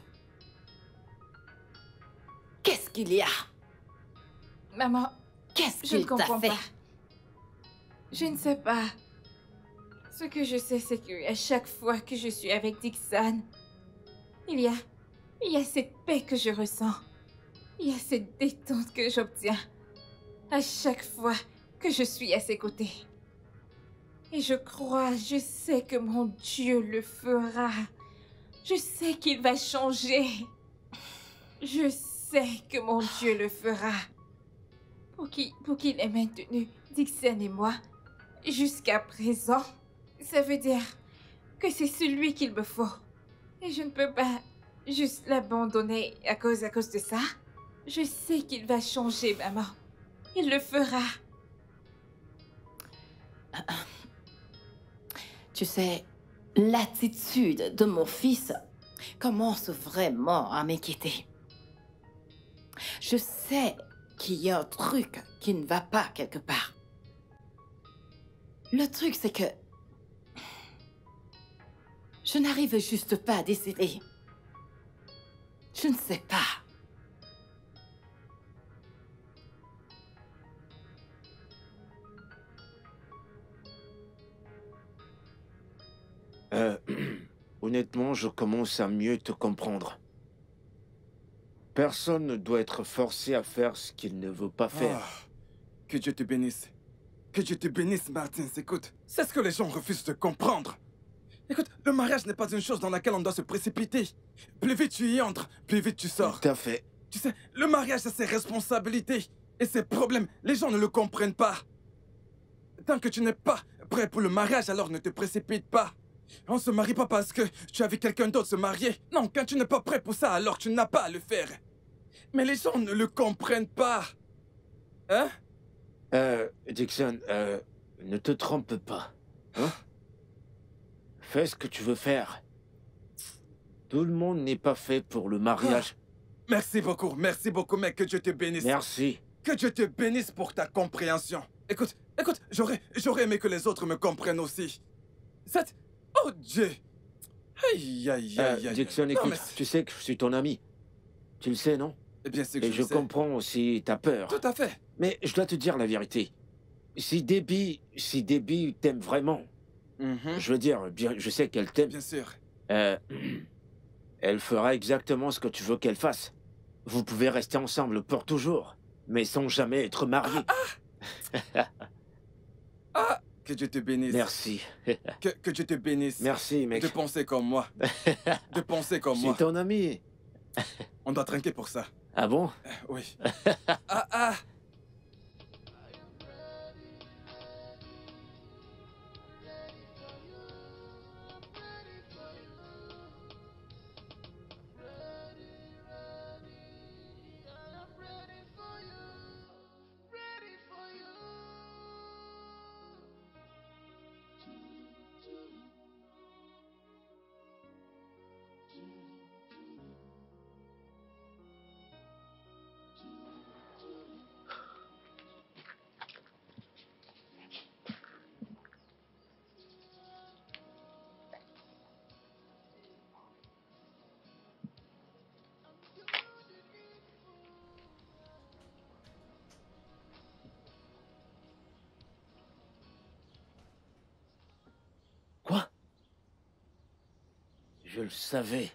Qu'est-ce qu'il y a? Maman, Qu'est-ce je ne qu'il t'a comprends fait? pas. Je ne sais pas. Ce que je sais, c'est qu'à chaque fois que je suis avec Dixon, il y a cette paix que je ressens. Il y a cette détente que j'obtiens à chaque fois que je suis à ses côtés. Et je sais que mon Dieu le fera. Je sais qu'il va changer. Je sais que mon Dieu le fera. Pour qu'il ait maintenu Dixon et moi jusqu'à présent, ça veut dire que c'est celui qu'il me faut. Et je ne peux pas juste l'abandonner à cause de ça. Je sais qu'il va changer, maman. Il le fera. Tu sais, l'attitude de mon fils commence vraiment à m'inquiéter. Je sais qu'il y a un truc qui ne va pas quelque part. Le truc, c'est que je n'arrive juste pas à décider. Je ne sais pas. Honnêtement, je commence à mieux te comprendre. Personne ne doit être forcé à faire ce qu'il ne veut pas faire. Que Dieu te bénisse. Que Dieu te bénisse, Martin. Écoute, c'est ce que les gens refusent de comprendre. Écoute, le mariage n'est pas une chose dans laquelle on doit se précipiter. Plus vite tu y entres, plus vite tu sors. Tout à fait. Tu sais, le mariage a ses responsabilités et ses problèmes. Les gens ne le comprennent pas. Tant que tu n'es pas prêt pour le mariage, alors ne te précipite pas. On se marie pas parce que tu as vu quelqu'un d'autre se marier. Non, quand tu n'es pas prêt pour ça, alors tu n'as pas à le faire. Mais les gens ne le comprennent pas. Hein? Dixon, ne te trompe pas. Hein? Fais ce que tu veux faire. Tout le monde n'est pas fait pour le mariage. Merci beaucoup, mec. Que Dieu te bénisse. Merci. Que Dieu te bénisse pour ta compréhension. Écoute, j'aurais aimé que les autres me comprennent aussi. Oh Dieu! Aïe, aïe, aïe, aïe. Dixon, écoute, tu sais que je suis ton ami. Tu le sais, non? Bien sûr que Et je comprends aussi ta peur. Tout à fait. Mais je dois te dire la vérité. Si Debbie t'aime vraiment, je veux dire, je sais qu'elle t'aime. Bien sûr. Elle fera exactement ce que tu veux qu'elle fasse. Vous pouvez rester ensemble pour toujours, mais sans jamais être mariés. Que Dieu te bénisse. Merci. Que Dieu te bénisse. Merci, mec. De penser comme moi. De penser comme moi. Je suis ton ami. On doit trinquer pour ça. Ah bon? Oui. Quoi? Je le savais.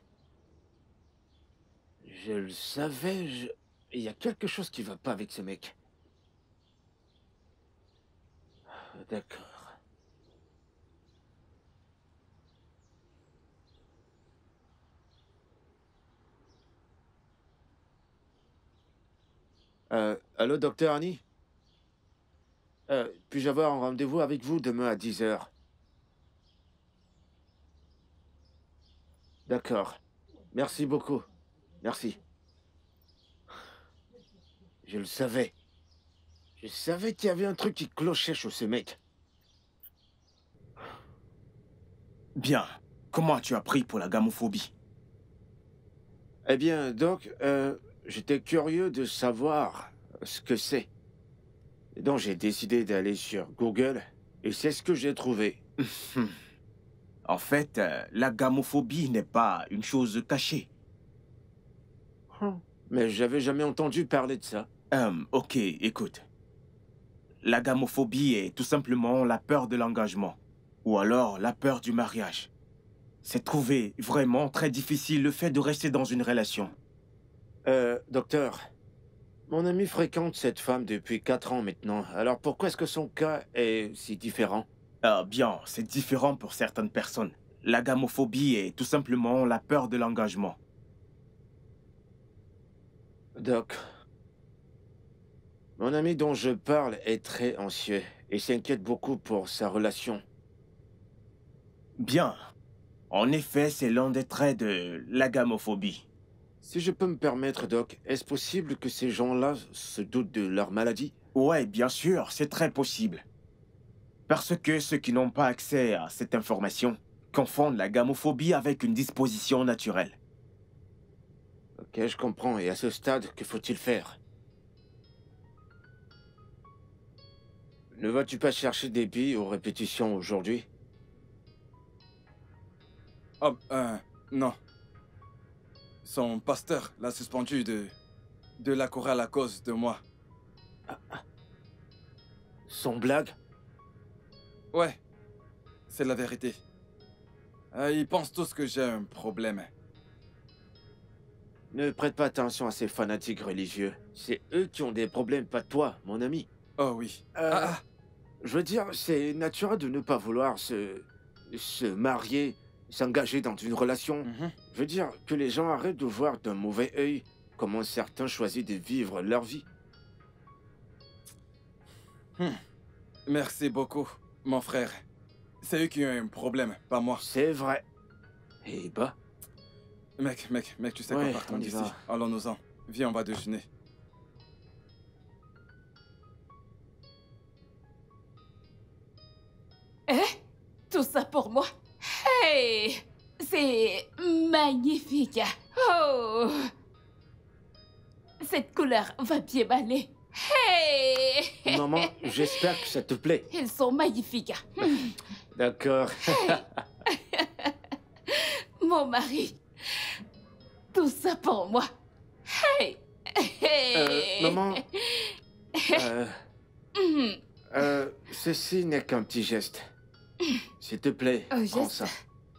Je le savais, Il y a quelque chose qui va pas avec ce mec. D'accord. Allô, docteur Annie? Puis-je avoir un rendez-vous avec vous demain à 10 h? D'accord. Merci beaucoup. Merci. Je le savais. Je savais qu'il y avait un truc qui clochait chez ce mec. Bien. Comment as-tu appris pour la gamophobie? Eh bien, Doc, j'étais curieux de savoir ce que c'est. Donc j'ai décidé d'aller sur Google et c'est ce que j'ai trouvé. En fait, la gamophobie n'est pas une chose cachée. Mais j'avais jamais entendu parler de ça. Ok, écoute. La gamophobie est tout simplement la peur de l'engagement. Ou alors la peur du mariage. C'est trouvé vraiment très difficile le fait de rester dans une relation. Docteur, mon ami fréquente cette femme depuis 4 ans maintenant. Alors pourquoi est-ce que son cas est si différent? Bien, c'est différent pour certaines personnes. La gamophobie est tout simplement la peur de l'engagement. Doc, mon ami dont je parle est très anxieux et s'inquiète beaucoup pour sa relation. Bien. En effet, c'est l'un des traits de la gamophobie. Si je peux me permettre, Doc, est-ce possible que ces gens-là se doutent de leur maladie? Ouais, bien sûr, c'est très possible. Parce que ceux qui n'ont pas accès à cette information confondent la gamophobie avec une disposition naturelle. Ok, je comprends. Et à ce stade, que faut-il faire? Ne vas-tu pas chercher des billes aux répétitions aujourd'hui? Oh, non. Son pasteur l'a suspendu de la chorale à cause de moi. Son blague? Ouais, c'est la vérité. Ils pensent tous que j'ai un problème. Ne prête pas attention à ces fanatiques religieux. C'est eux qui ont des problèmes, pas toi, mon ami. Oh oui. Je veux dire, c'est naturel de ne pas vouloir se marier, s'engager dans une relation. Je veux dire que les gens arrêtent de voir d'un mauvais œil comment certains choisissent de vivre leur vie. Merci beaucoup, mon frère. C'est eux qui ont un problème, pas moi. C'est vrai. Et bah? Mec, tu sais Ouais, quoi, partons on y d'ici. va. Allons-nous-en. Viens, on va déjeuner. Tout ça pour moi? Hey! C'est magnifique! Oh! Cette couleur va bien m'aller. Hey! Maman, j'espère que ça te plaît. Ils sont magnifiques. D'accord. Mon mari. Tout ça pour moi. Hey! Hey! Maman. Ceci n'est qu'un petit geste. S'il te plaît, prends ça.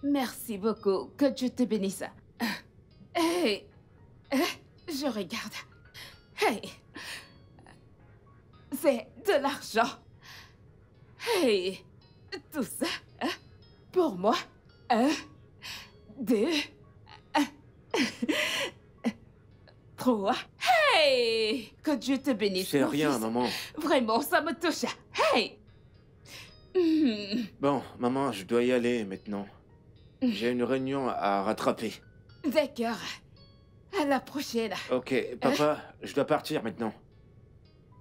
Merci beaucoup. Que Dieu te bénisse. Hey! Je regarde. Hey! C'est de l'argent. Hey! Tout ça, pour moi. 1, 2, 3. Hey! Que Dieu te bénisse. C'est mon rien, fils. maman. Vraiment, ça me touche. Hey! Bon, maman, je dois y aller maintenant. J'ai une réunion à rattraper. D'accord. À la prochaine. Ok, papa, je dois partir maintenant.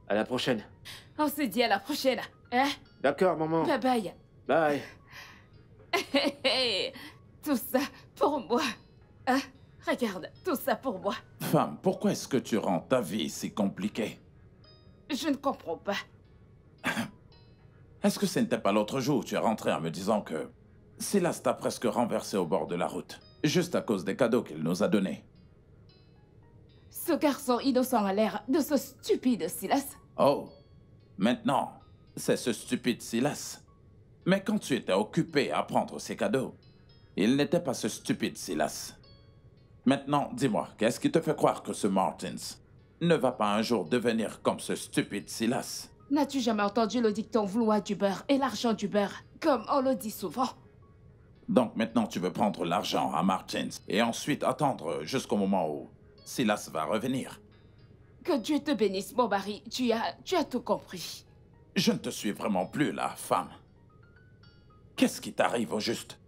À la prochaine. On se dit à la prochaine. Hein? D'accord, maman. Bye bye. Bye. Tout ça pour moi. Hein? Regarde, tout ça pour moi. Femme, pourquoi est-ce que tu rends ta vie si compliquée? Je ne comprends pas. Est-ce que ce n'était pas l'autre jour où tu es rentré en me disant que Silas t'a presque renversé au bord de la route, juste à cause des cadeaux qu'il nous a donnés? Ce garçon innocent a l'air de ce stupide Silas. Oh, maintenant, c'est ce stupide Silas. Mais quand tu étais occupé à prendre ces cadeaux, il n'était pas ce stupide Silas. Maintenant, dis-moi, qu'est-ce qui te fait croire que ce Martins ne va pas un jour devenir comme ce stupide Silas? N'as-tu jamais entendu le dicton vouloir du beurre et l'argent du beurre, comme on le dit souvent? Donc maintenant tu veux prendre l'argent à Martins et ensuite attendre jusqu'au moment où Silas va revenir. Que Dieu te bénisse, mon mari. Tu as tout compris. Je ne te suis vraiment plus là, femme. Qu'est-ce qui t'arrive au juste?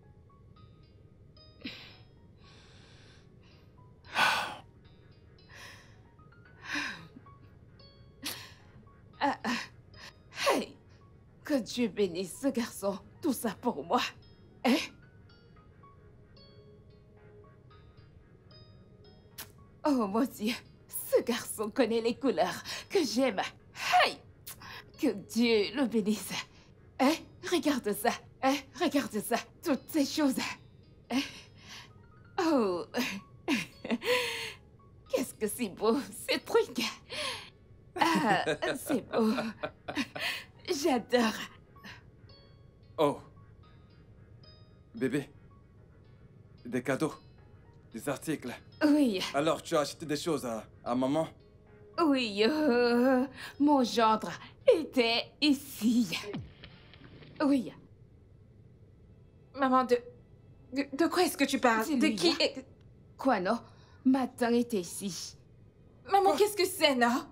Hey! Que Dieu bénisse ce garçon. Tout ça pour moi. Hein? Oh mon Dieu, ce garçon connaît les couleurs que j'aime. Hey! Que Dieu le bénisse. Hein? Regarde ça. Hein? Regarde ça. Toutes ces choses. Hein? Oh. Qu'est-ce que c'est beau, ces trucs. Ah, c'est beau. J'adore. Oh. Bébé. Des cadeaux. Des articles. Oui. Alors, tu as acheté des choses à maman? Oui, mon gendre était ici. Oui. Maman, de quoi est-ce que tu parles? De qui est... Quoi, non? Ma tante était ici. Maman, qu'est-ce que c'est, non?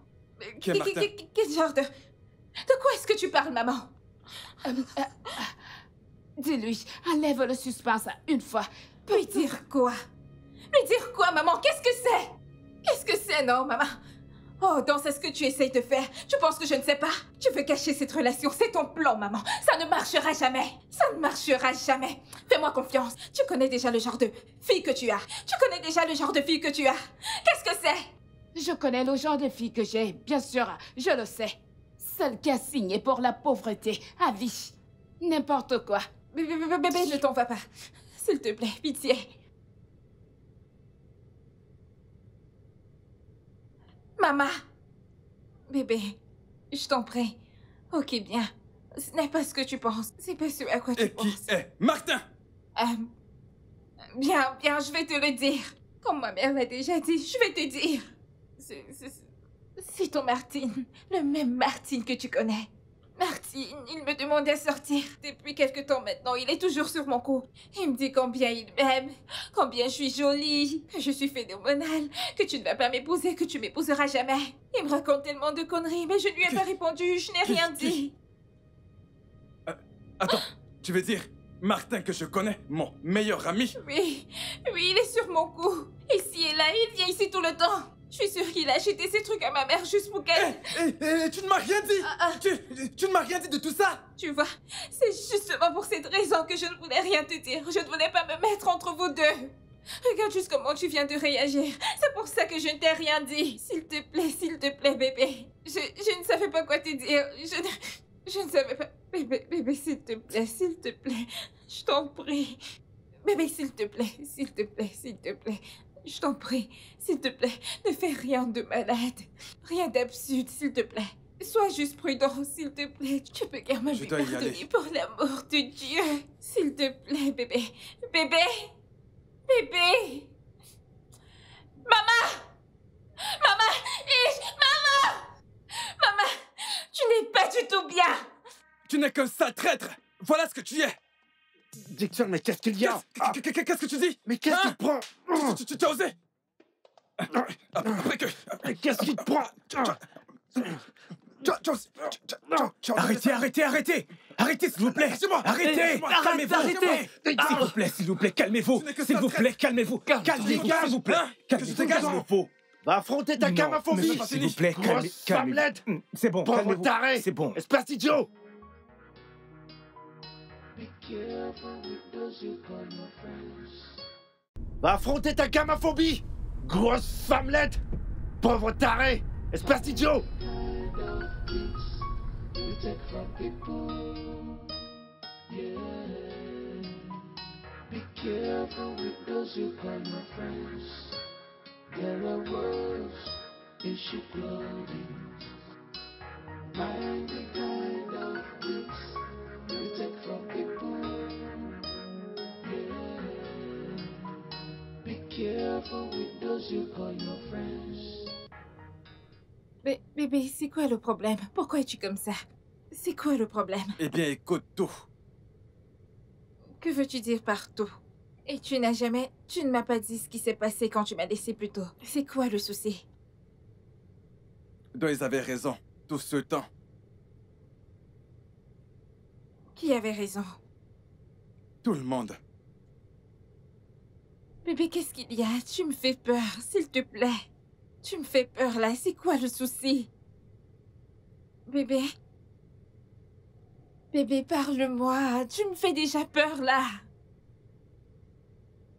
Qui est Martin? Quel genre de... De quoi est-ce que tu parles, maman? Dis-lui, enlève le suspense une fois. Lui dire quoi? Lui dire quoi, maman? Qu'est-ce que c'est? Qu'est-ce que c'est, non, maman? Oh, donc c'est ce que tu essayes de faire. Tu penses que je ne sais pas? Tu veux cacher cette relation, c'est ton plan, maman. Ça ne marchera jamais. Ça ne marchera jamais. Fais-moi confiance. Tu connais déjà le genre de fille que tu as. Tu connais déjà le genre de fille que tu as. Qu'est-ce que c'est? Je connais le genre de fille que j'ai, bien sûr, je le sais. Celle qui a signé pour la pauvreté, à vie. N'importe quoi. Bébé, ne t'en va pas. S'il te plaît, pitié. Maman! Bébé, je t'en prie. Ok, bien. Ce n'est pas ce que tu penses. C'est pas ce à quoi tu penses. Et qui est Martin? Bien, je vais te le dire. Comme ma mère l'a déjà dit, je vais te dire. C'est ton Martine. Le même Martine que tu connais. Martine, il me demandait de sortir. Depuis quelque temps maintenant, il est toujours sur mon cou. Il me dit combien il m'aime, combien je suis jolie, que je suis phénoménale, que tu ne vas pas m'épouser, que tu m'épouseras jamais. Il me raconte tellement de conneries, mais je ne lui ai pas répondu, je n'ai rien dit. Attends, tu veux dire Martin que je connais, mon meilleur ami? Oui, il est sur mon cou. Ici et là, il vient ici tout le temps. Je suis sûre qu'il a acheté ces trucs à ma mère juste pour qu'elle... Tu ne m'as rien dit! Tu ne m'as rien dit de tout ça! Tu vois, c'est justement pour cette raison que je ne voulais rien te dire. Je ne voulais pas me mettre entre vous deux. Regarde juste comment tu viens de réagir. C'est pour ça que je ne t'ai rien dit. S'il te plaît, bébé. Je ne savais pas quoi te dire. Je ne savais pas... Bébé, s'il te plaît. Je t'en prie. Bébé, s'il te plaît. Je t'en prie, s'il te plaît, ne fais rien de malade. Rien d'absurde, s'il te plaît. Sois juste prudent, s'il te plaît. Tu peux carrément me pardonner pour l'amour de Dieu. S'il te plaît, bébé. Bébé! Maman! Maman, tu n'es pas du tout bien. Tu n'es qu'un sale traître. Voilà ce que tu es. Dixon, mais qu'est-ce qu'il y a? Qu'est-ce que tu dis? Mais qu'est-ce qui te prend? Tu as osé? Après que... Qu'est-ce qui te prend? Arrêtez! Arrêtez, s'il vous plaît! Arrêtez! Calmez-vous! S'il vous plaît, calmez-vous! S'il vous plaît, calmez-vous! Calmez-vous, s'il vous plaît! Calmez-vous! Va affronter ta gamophobie! S'il vous plaît, calmez-vous! C'est bon, pauvre calmez-vous! taré! C'est bon! Espèce d'idiot! Va affronter ta gamophobie! Grosse femmelette! Pauvre taré! Espèce d'idiot! Be careful with those you call your friends. There are wolves in sheep clothing. Mind the kind of gifts you take from people. Yeah. Be careful with those you call your friends. Bébé, c'est quoi le problème? Pourquoi es-tu comme ça? C'est quoi le problème? Eh bien, écoute tout. Que veux-tu dire par tout? Et tu ne m'as pas dit ce qui s'est passé quand tu m'as laissé plus tôt. C'est quoi le souci? Donc ils avaient raison, tout ce temps. Qui avait raison? Tout le monde. Bébé, qu'est-ce qu'il y a? Tu me fais peur, s'il te plaît. Tu me fais peur là, c'est quoi le souci? Bébé? Bébé, parle-moi, tu me fais déjà peur là.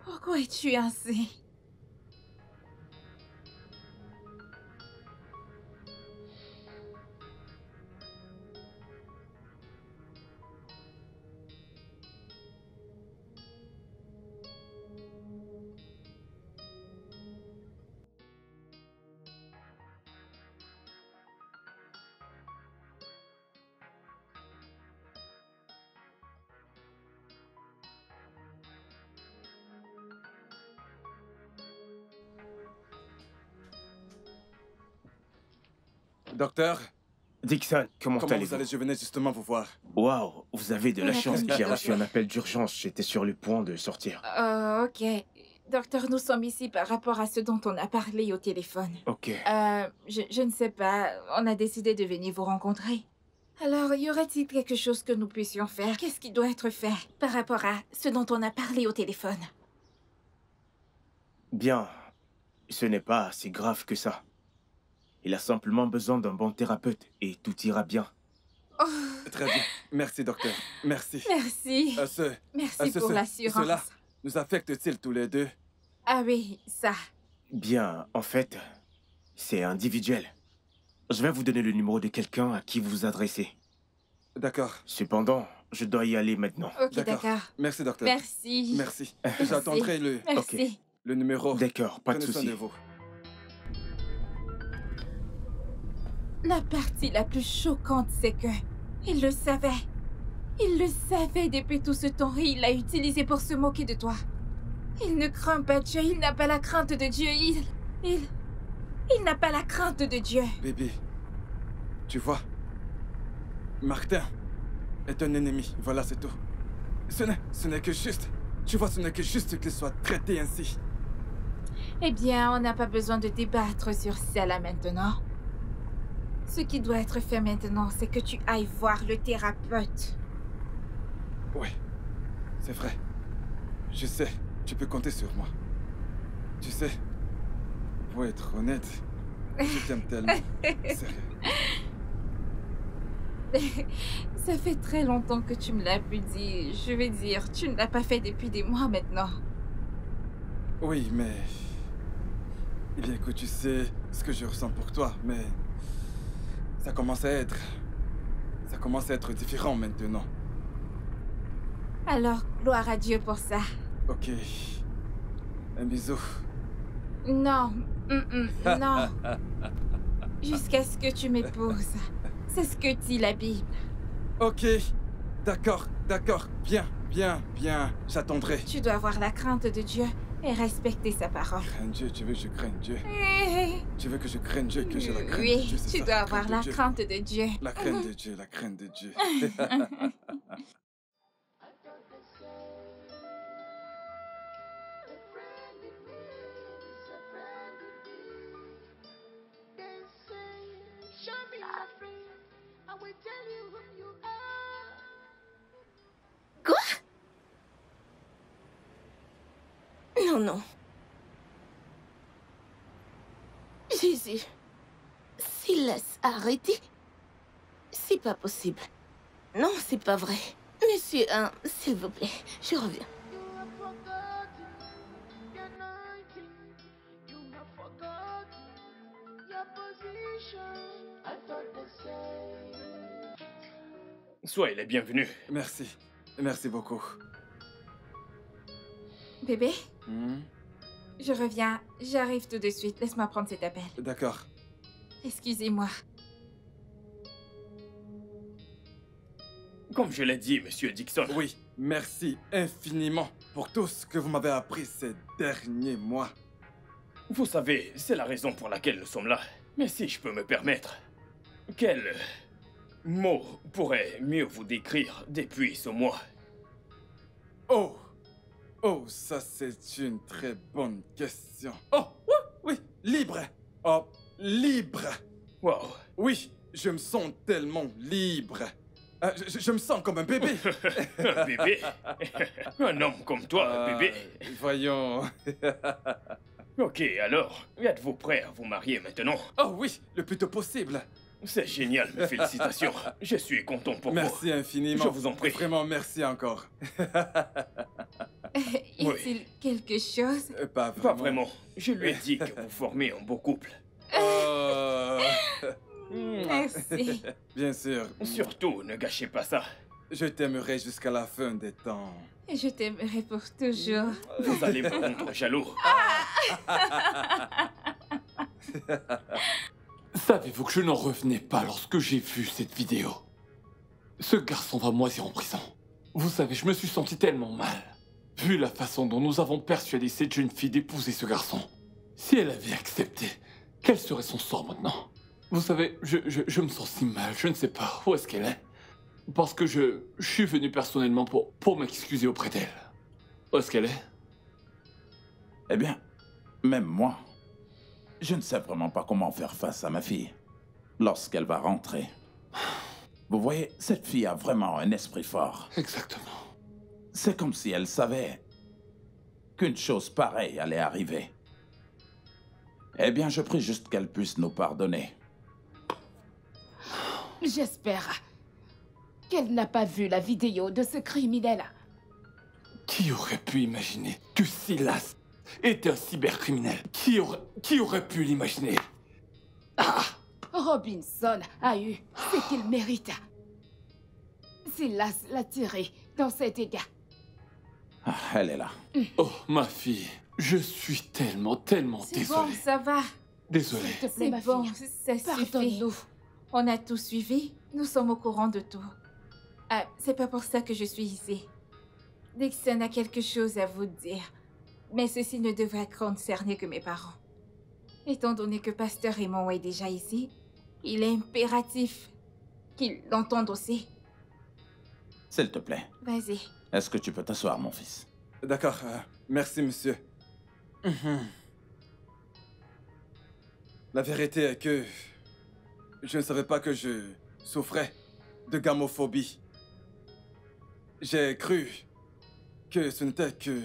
Pourquoi es-tu ainsi? Docteur, Dixon, comment comment vous allez-vous? allez? Je venais justement vous voir. Waouh, vous avez de la On a chance. compris. J'ai reçu un appel d'urgence. J'étais sur le point de sortir. Ok. Docteur, nous sommes ici par rapport à ce dont on a parlé au téléphone. Ok. Je ne sais pas. On a décidé de venir vous rencontrer. Alors, y aurait-il quelque chose que nous puissions faire? Qu'est-ce qui doit être fait par rapport à ce dont on a parlé au téléphone? Bien. Ce n'est pas si grave que ça. Il a simplement besoin d'un bon thérapeute et tout ira bien. Oh, Très bien. Merci, docteur. Merci. merci. Merci pour l'assurance. Cela nous affecte-t-il tous les deux? Ah oui, ça. Bien, en fait, c'est individuel. Je vais vous donner le numéro de quelqu'un à qui vous vous adressez. D'accord. Cependant, je dois y aller maintenant. Ok, d'accord. Merci, docteur. Merci. Merci. J'attendrai Merci. le numéro. D'accord, pas de Prenez soin souci. de vous. La partie la plus choquante, c'est que il le savait. Il le savait depuis tout ce temps et il l'a utilisé pour se moquer de toi. Il ne craint pas Dieu, il n'a pas la crainte de Dieu, il n'a pas la crainte de Dieu. Bébé, tu vois, Martin est un ennemi, voilà c'est tout. Ce n'est que juste, tu vois, ce n'est que juste qu'il soit traité ainsi. Eh bien, on n'a pas besoin de débattre sur cela maintenant. Ce qui doit être fait maintenant, c'est que tu ailles voir le thérapeute. Oui, c'est vrai. Je sais, tu peux compter sur moi. Tu sais, pour être honnête, je t'aime tellement. Sérieux. Ça fait très longtemps que tu me l'as pu dire. Je veux dire, tu ne l'as pas fait depuis des mois maintenant. Oui, mais... Eh bien, écoute, tu sais ce que je ressens pour toi, mais... Ça commence à être différent maintenant. Alors, gloire à Dieu pour ça. Ok. Un bisou. Non, non. Jusqu'à ce que tu m'épouses. C'est ce que dit la Bible. Ok. D'accord. Bien. J'attendrai. Tu dois avoir la crainte de Dieu et respecter sa parole. Crains Dieu, tu veux que je craigne Dieu? Eh, Tu veux que je craigne Dieu, que j'ai la crainte de oui, Dieu, c'est tu ça, dois avoir la Dieu. crainte de Dieu. La crainte de Dieu, la crainte de Dieu. Quoi? Non. Jésus. Silas, arrêtez. C'est pas possible. Non, c'est pas vrai. Monsieur, s'il vous plaît, je reviens. Soyez les bienvenus. Merci beaucoup. Bébé, je reviens. J'arrive tout de suite. Laisse-moi prendre cet appel. D'accord. Excusez-moi. Comme je l'ai dit, monsieur Dixon. Oui, merci infiniment pour tout ce que vous m'avez appris ces derniers mois. Vous savez, c'est la raison pour laquelle nous sommes là. Mais si je peux me permettre, quel mot pourrait mieux vous décrire depuis ce mois? Oh, ça c'est une très bonne question. Oh, oui, libre. Oh, libre. Wow. Oui, je me sens tellement libre. Je me sens comme un bébé. Un bébé? Un homme comme toi, bébé? Voyons. Ok, alors, êtes-vous prêt à vous marier maintenant? Oh oui, le plus tôt possible. C'est génial, mes félicitations. Je suis content pour vous. Merci infiniment. Je vous en prie. Vraiment, merci encore. Y a-t-il quelque chose? Pas Pas vraiment. Je lui ai dit que vous formez un beau couple. Merci. Bien sûr. Surtout, ne gâchez pas ça. Je t'aimerai jusqu'à la fin des temps. Et je t'aimerai pour toujours. Vous allez me rendre jaloux. Savez-vous que je n'en revenais pas lorsque j'ai vu cette vidéo? Ce garçon va moisir en prison. Vous savez, je me suis senti tellement mal. Vu la façon dont nous avons persuadé cette jeune fille d'épouser ce garçon. Si elle avait accepté, quel serait son sort maintenant? Vous savez, je me sens si mal, je ne sais pas où est-ce qu'elle est. Parce que je suis venu personnellement pour m'excuser auprès d'elle. Où est-ce qu'elle est? Eh bien, même moi, je ne sais vraiment pas comment faire face à ma fille lorsqu'elle va rentrer. Vous voyez, cette fille a vraiment un esprit fort. Exactement. C'est comme si elle savait qu'une chose pareille allait arriver. Eh bien, je prie juste qu'elle puisse nous pardonner. J'espère qu'elle n'a pas vu la vidéo de ce criminel. Qui aurait pu imaginer que Silas était un cybercriminel? Qui aurait pu l'imaginer? Robinson a eu ce qu'il mérite. Silas l'a tiré dans ses dégâts. Ah, elle est là. Oh, ma fille, je suis tellement C'est désolé. bon, ça va. Désolé. S'il te plaît, C'est ma bon, fille. ça suffit. Pardonne-nous. On a tout suivi. Nous sommes au courant de tout. Ah, c'est pas pour ça que je suis ici. Dixon a quelque chose à vous dire. Mais ceci ne devrait concerner que mes parents. Étant donné que Pasteur Raymond est déjà ici, il est impératif qu'il l'entende aussi. S'il te plaît, Vas-y. est-ce que tu peux t'asseoir, mon fils? D'accord, merci, monsieur. La vérité est que je ne savais pas que je souffrais de gamophobie. J'ai cru que ce n'était que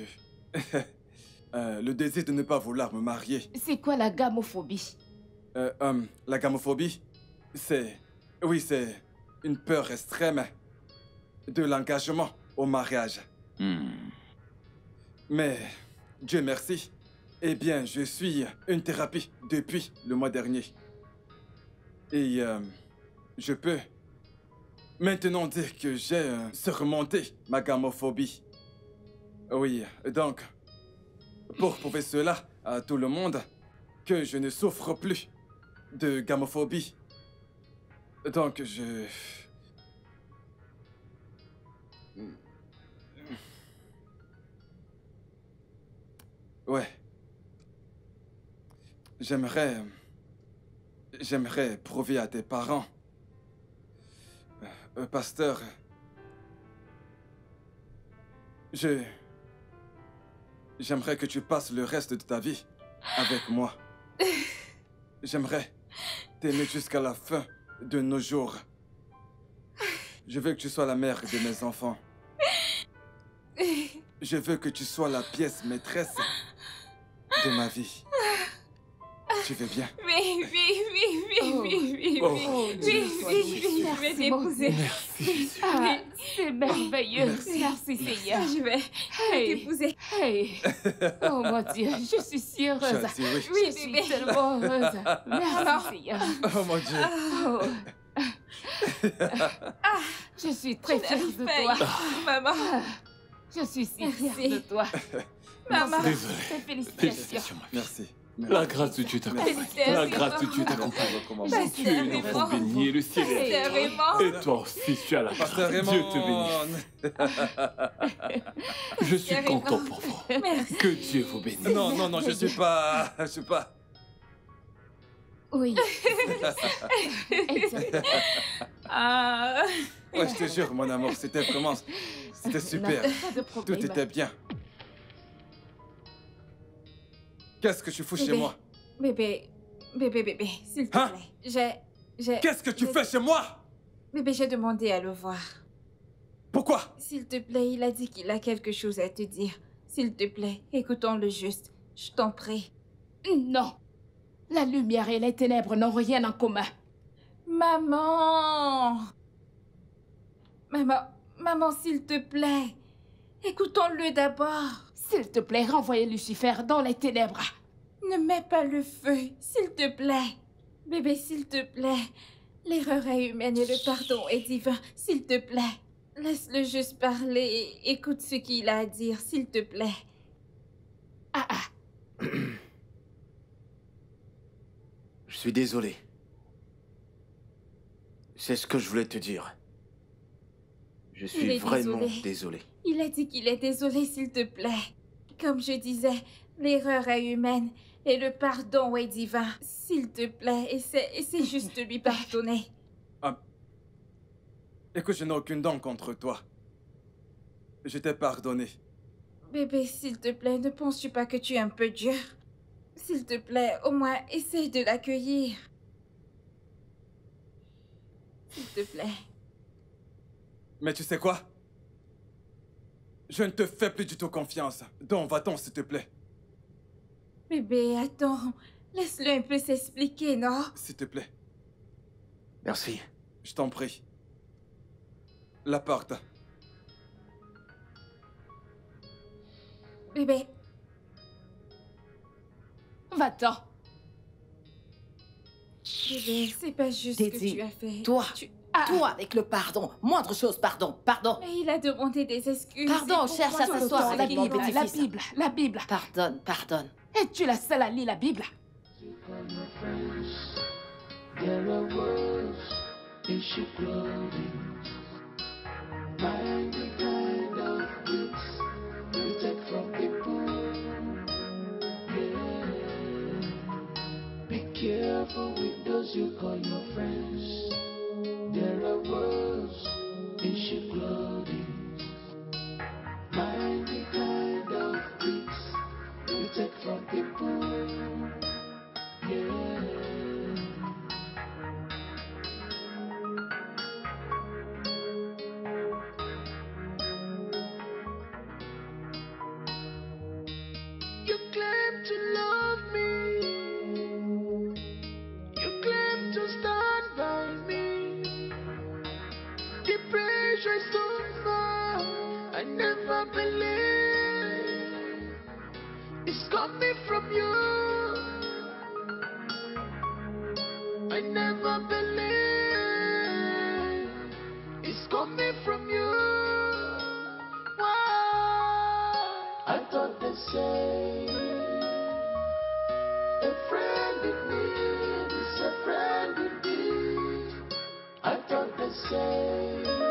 le désir de ne pas vouloir me marier. C'est quoi la gamophobie? La gamophobie, c'est... Oui, c'est une peur extrême de l'engagement au mariage. Mais, Dieu merci, eh bien, je suis une thérapie depuis le mois dernier. Et je peux maintenant dire que j'ai surmonté ma gamophobie. Oui, donc, pour prouver cela à tout le monde, que je ne souffre plus de gamophobie. Donc, Ouais. J'aimerais prouver à tes parents, pasteur, j'aimerais que tu passes le reste de ta vie avec moi. J'aimerais t'aimer jusqu'à la fin de nos jours. Je veux que tu sois la mère de mes enfants. Je veux que tu sois la pièce maîtresse de ma vie. Tu veux bien? Oui. Je vais t'épouser. Merci. Ah, c'est merveilleux. Merci, Seigneur. Je vais t'épouser. Hey. Oh mon Dieu, je suis si heureuse. Chassis, oui. Oui, je suis tellement heureuse. Merci, Seigneur. Oh mon Dieu. Oh. Je suis très fière de toi. Maman. Je suis si Merci. fière de toi. Maman. Désolé. Félicitations. Ma fille. Merci. La grâce de Dieu t'accompagne. La grâce de Dieu t'accompagne. Tu es une enfant bénie et le ciel est Pasteur avec toi. Raymond. Et toi aussi, tu as la grâce. Pasteur Raymond. Dieu te bénisse. Je suis content pour vous. Merci. Que Dieu vous bénisse. Non, je suis pas... Oui. Exactement. Ah. Ouais, je te jure, mon amour, c'était vraiment... C'était super. Pas de problème. Tout était bien. Qu'est-ce que tu fous chez moi? Bébé, s'il te Hein? plaît. J'ai... Qu'est-ce que tu fais chez moi? Bébé, j'ai demandé à le voir. Pourquoi? S'il te plaît, il a dit qu'il a quelque chose à te dire. S'il te plaît, écoutons-le juste. Je t'en prie. Non. La lumière et les ténèbres n'ont rien en commun. Maman! Maman, s'il te plaît. Écoutons-le d'abord. S'il te plaît, renvoyez Lucifer dans les ténèbres. Ne mets pas le feu, s'il te plaît. Bébé, s'il te plaît. L'erreur est humaine et le pardon est divin, s'il te plaît. Laisse-le juste parler et écoute ce qu'il a à dire, s'il te plaît. Je suis désolé. C'est ce que je voulais te dire. Je Il suis est vraiment désolé. désolé. Il a dit qu'il est désolé, s'il te plaît. Comme je disais, l'erreur est humaine Et le pardon est divin. S'il te plaît, essaie juste de lui pardonner. Écoute, je n'ai aucune dent contre toi. Je t'ai pardonné. Bébé, s'il te plaît, ne penses-tu pas que tu es un peu dur? S'il te plaît, au moins, essaye de l'accueillir. S'il te plaît. Mais tu sais quoi? Je ne te fais plus du tout confiance. Donc, va-t'en, s'il te plaît. Bébé, attends. Laisse-le un peu s'expliquer, non? S'il te plaît. Merci. Je t'en prie. La porte. Bébé. Va-t'en. Bébé, c'est pas juste ce que tu as fait. Toi, toi avec le pardon. Moindre chose, pardon, pardon. Mais il a demandé des excuses. Pardon, cherche à s'asseoir avec mon petit-fils. La Bible. Pardonne, pardonne. Es-tu la seule à lire la Bible? There are wolves in sheep clothing. Mind the kind of gifts you take from people. Yeah. Be careful with those you call your friends. There are wolves in sheep clothing. Mind the kind of gifts you take from people. Yeah. You claim to love me. You claim to stand by me. The pressure is so far. I never believe it's coming from you. I never believe it's coming from you. Why? I thought they say a friend in need is a friend indeed. I thought they say